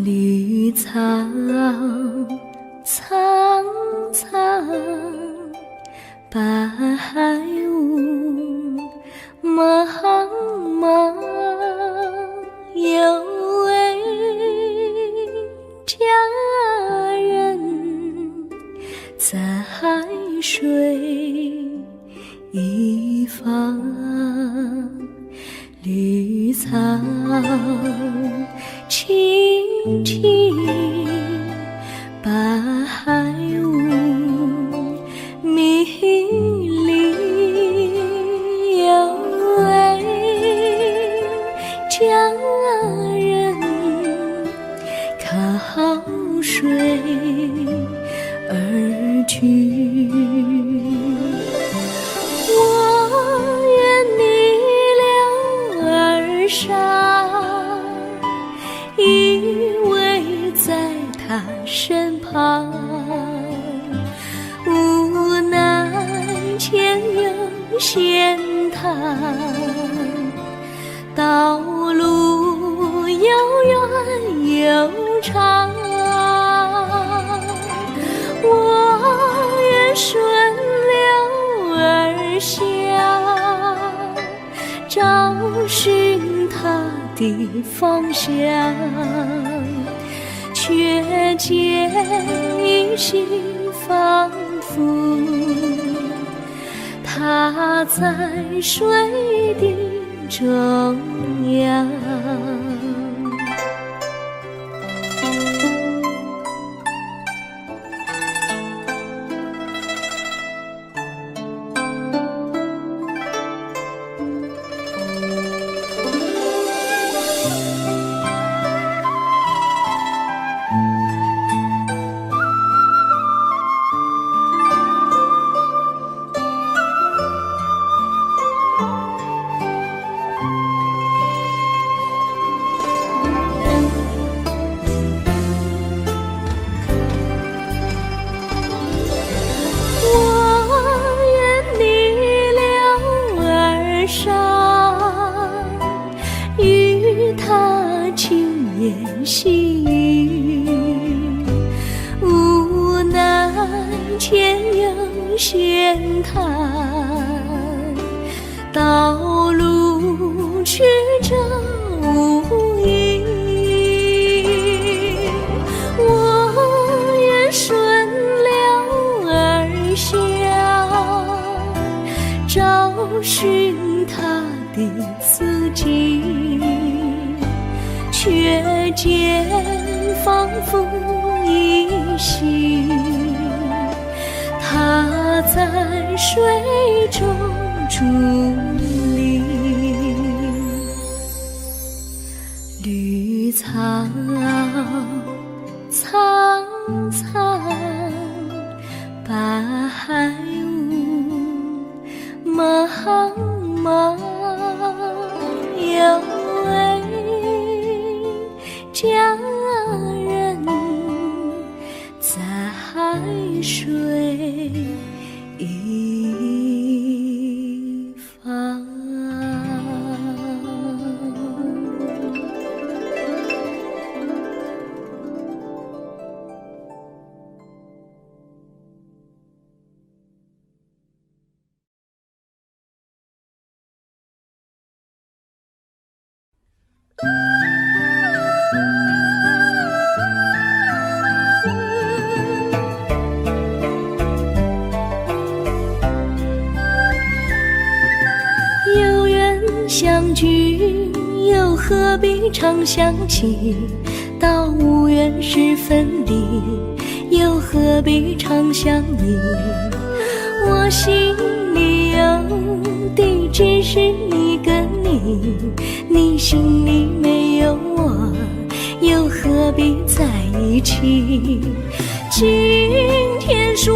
绿草苍苍，白雾茫茫，有位佳人在水一方，绿草青青，白雾迷离，有位佳人靠水而居。我愿你留儿上，依偎在他身旁，无奈前有险滩，道路又远又长，我愿顺流而下，找寻他的方向，却见一心仿佛他在水的中央。与他轻言细语，无奈前有险滩，道路曲折无依，我愿顺流而下，找寻他的足迹，却见仿佛依稀，他在水中伫立。茫，有位佳人在海水一方。有缘相聚，又何必常想起？到无缘时分离，又何必常想你？我心里有的只是一个你，你心里没有我，又何必在一起？今天说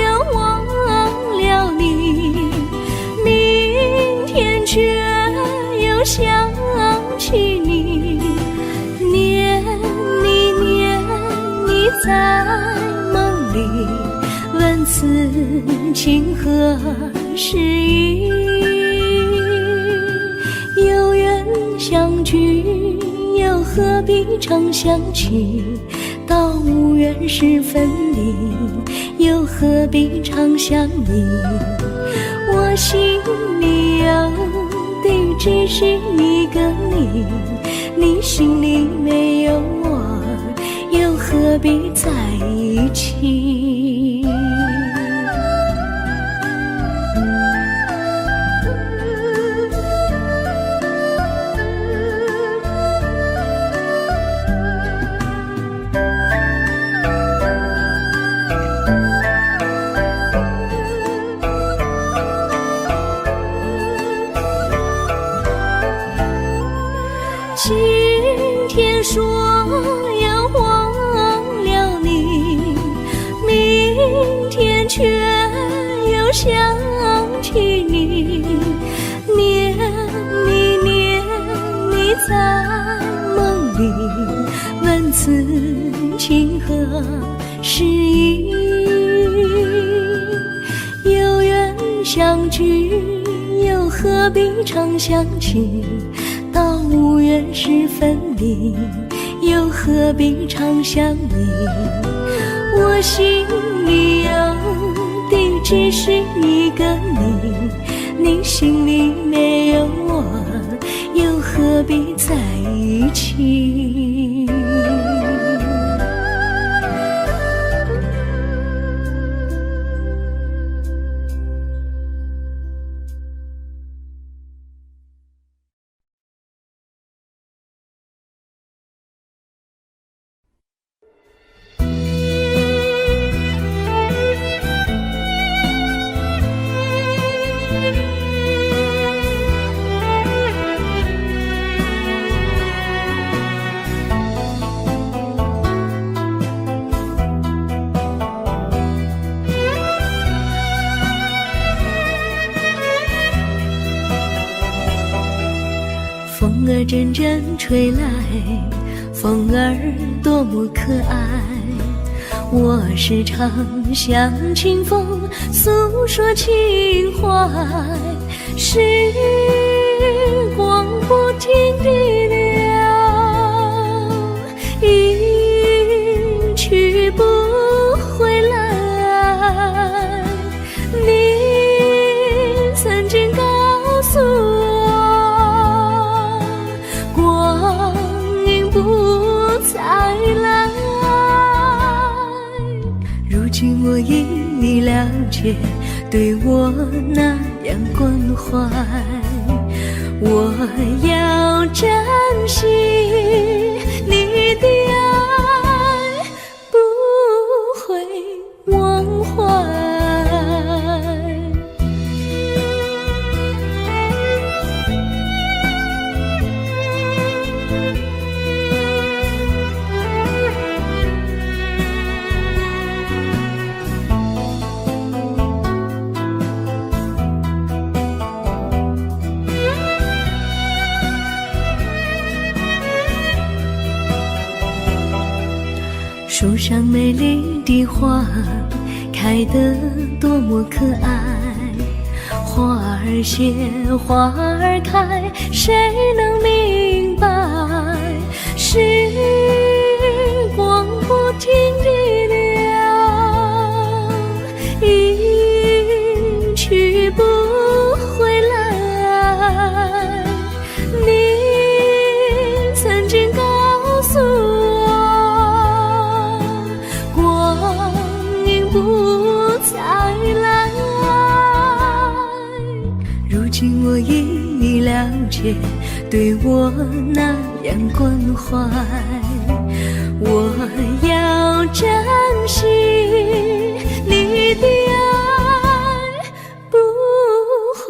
要忘了你，明天却又想起你，念你念你在梦里，问此情何时已？有缘相聚，又何必常想起？到无缘时分离，又何必常想你？我心里有的只是一个你，你心里没有我，又何必在一起？今天说要忘了你，明天却又想起你，念你念你在梦里，问此情何时已？有缘相聚，又何必常想起？到无缘时分离，又何必常想你？我心里有的只是一个你，你心里没有我，又何必在一起？风儿阵阵吹来，风儿多么可爱。我时常向清风诉说情怀，时光不停地流，一去不回来。你曾经告诉我，光阴不再来。如今我已了解，对我那样关怀，我要珍惜你的爱，不会忘怀。树上美丽的花开得多么可爱，花儿谢，花儿开，谁能明白？时光不停地流，一去不回来。你曾经告诉我，光阴不再来。如今我已了解，对我那样关怀，我要珍惜你的爱，不会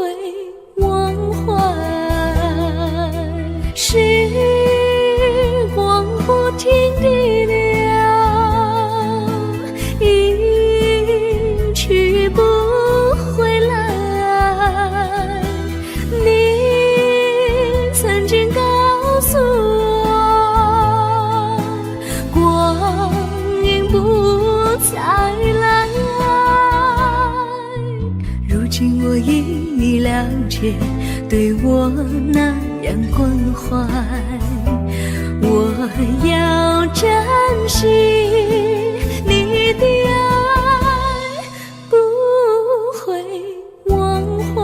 忘怀。时光不停地流，一去不回来。你曾经告诉我，光阴不再来。如今我已了解，对我那样关怀，我要珍惜你的爱，不会忘怀。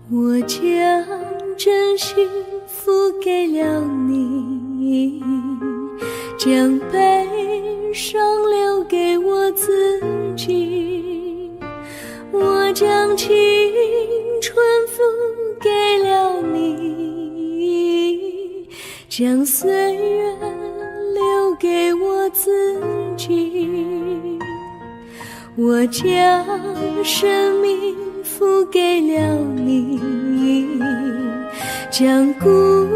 我将真心付给了你，将悲伤留给我自己。我将青春付给了你，将岁月留给我自己。我将生命付给了你，将孤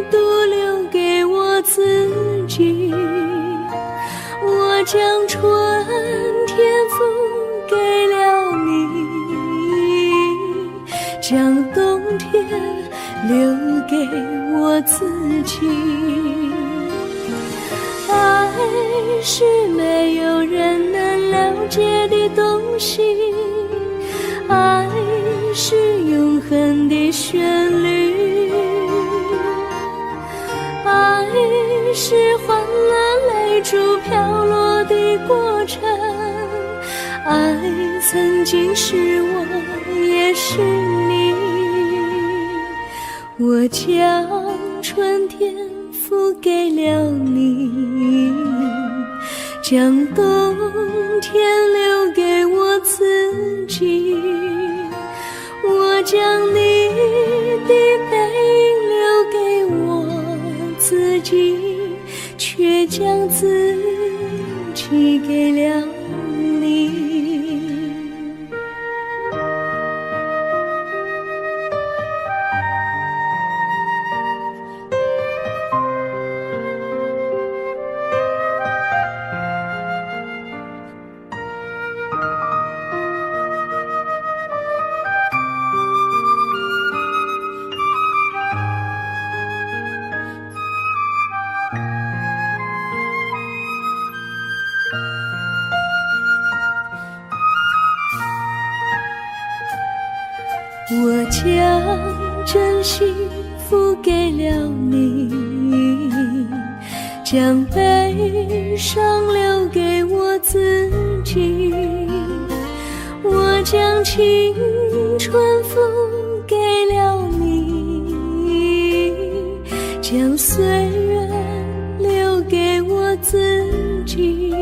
独留给我自己。我将春天付给了你，将冬天留给我自己。爱是没有人能了解的东西，爱是永恒的旋律，爱是换了泪珠飘落的过程，爱曾经是我也是你。我将春天付给了你，将冬天留给我自己。我将你的背影留给我自己，却将自己给了你。我将真心付给了你，将悲伤留给我自己。我将青春付给了你，将岁月留给我自己。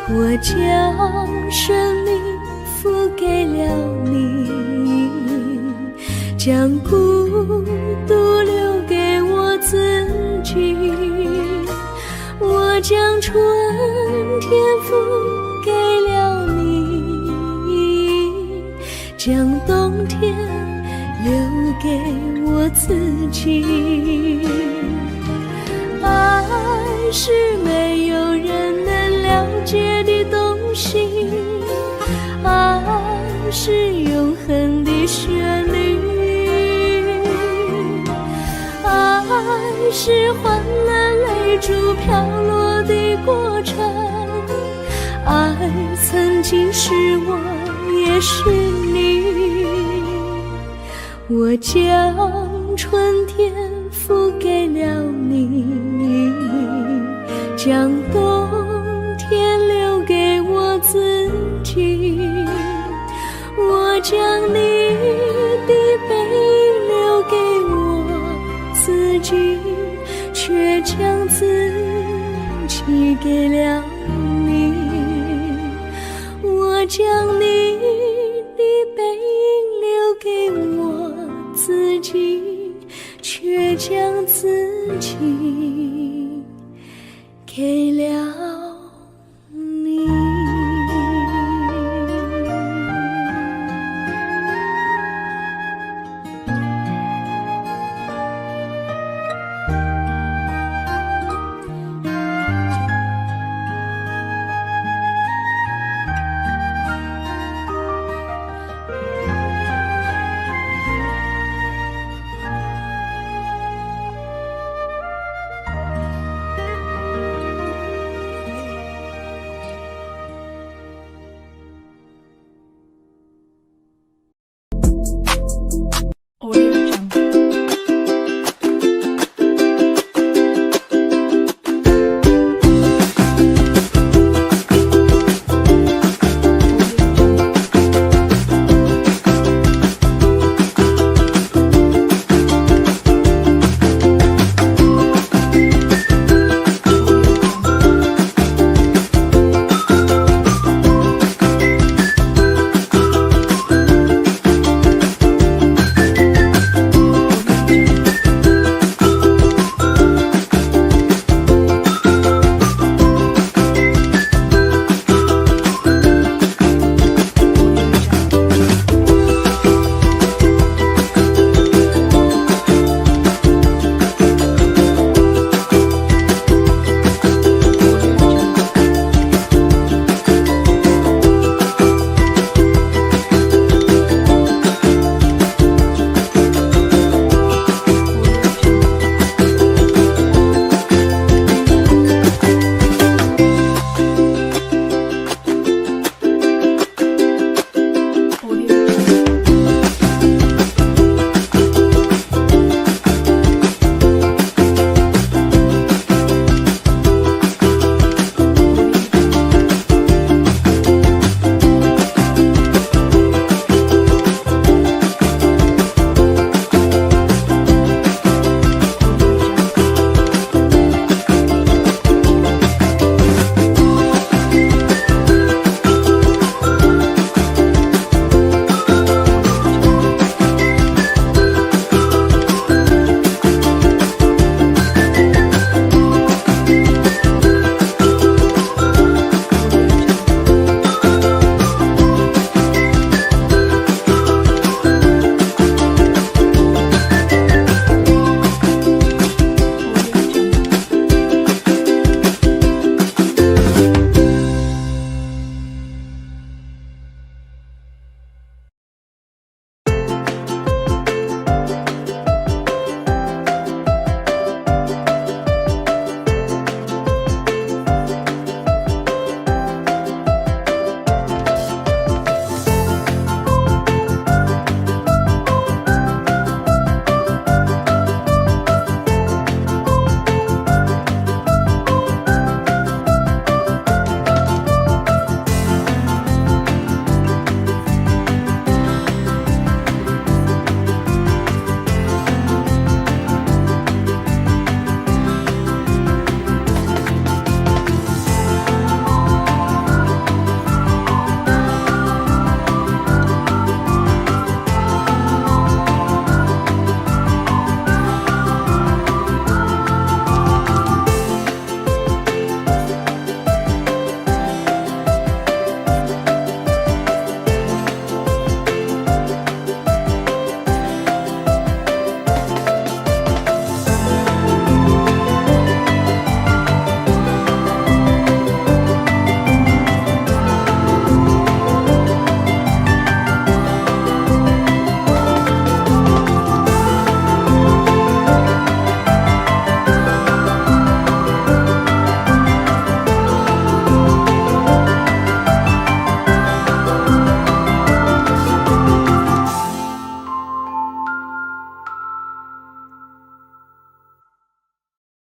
我将生命付给了你，将孤独留给我自己。我将春天付给了你，将冬天留给我自己。爱是没有人能了解的东西，爱是永恒的旋律，爱是换了泪珠飘落的过程，爱曾经是我也是你。我将春天付给了你，将冬天留给我自己。我将你的背影留给我自己，却将自己给了你。我将你的背影留给我自己，却将自己给了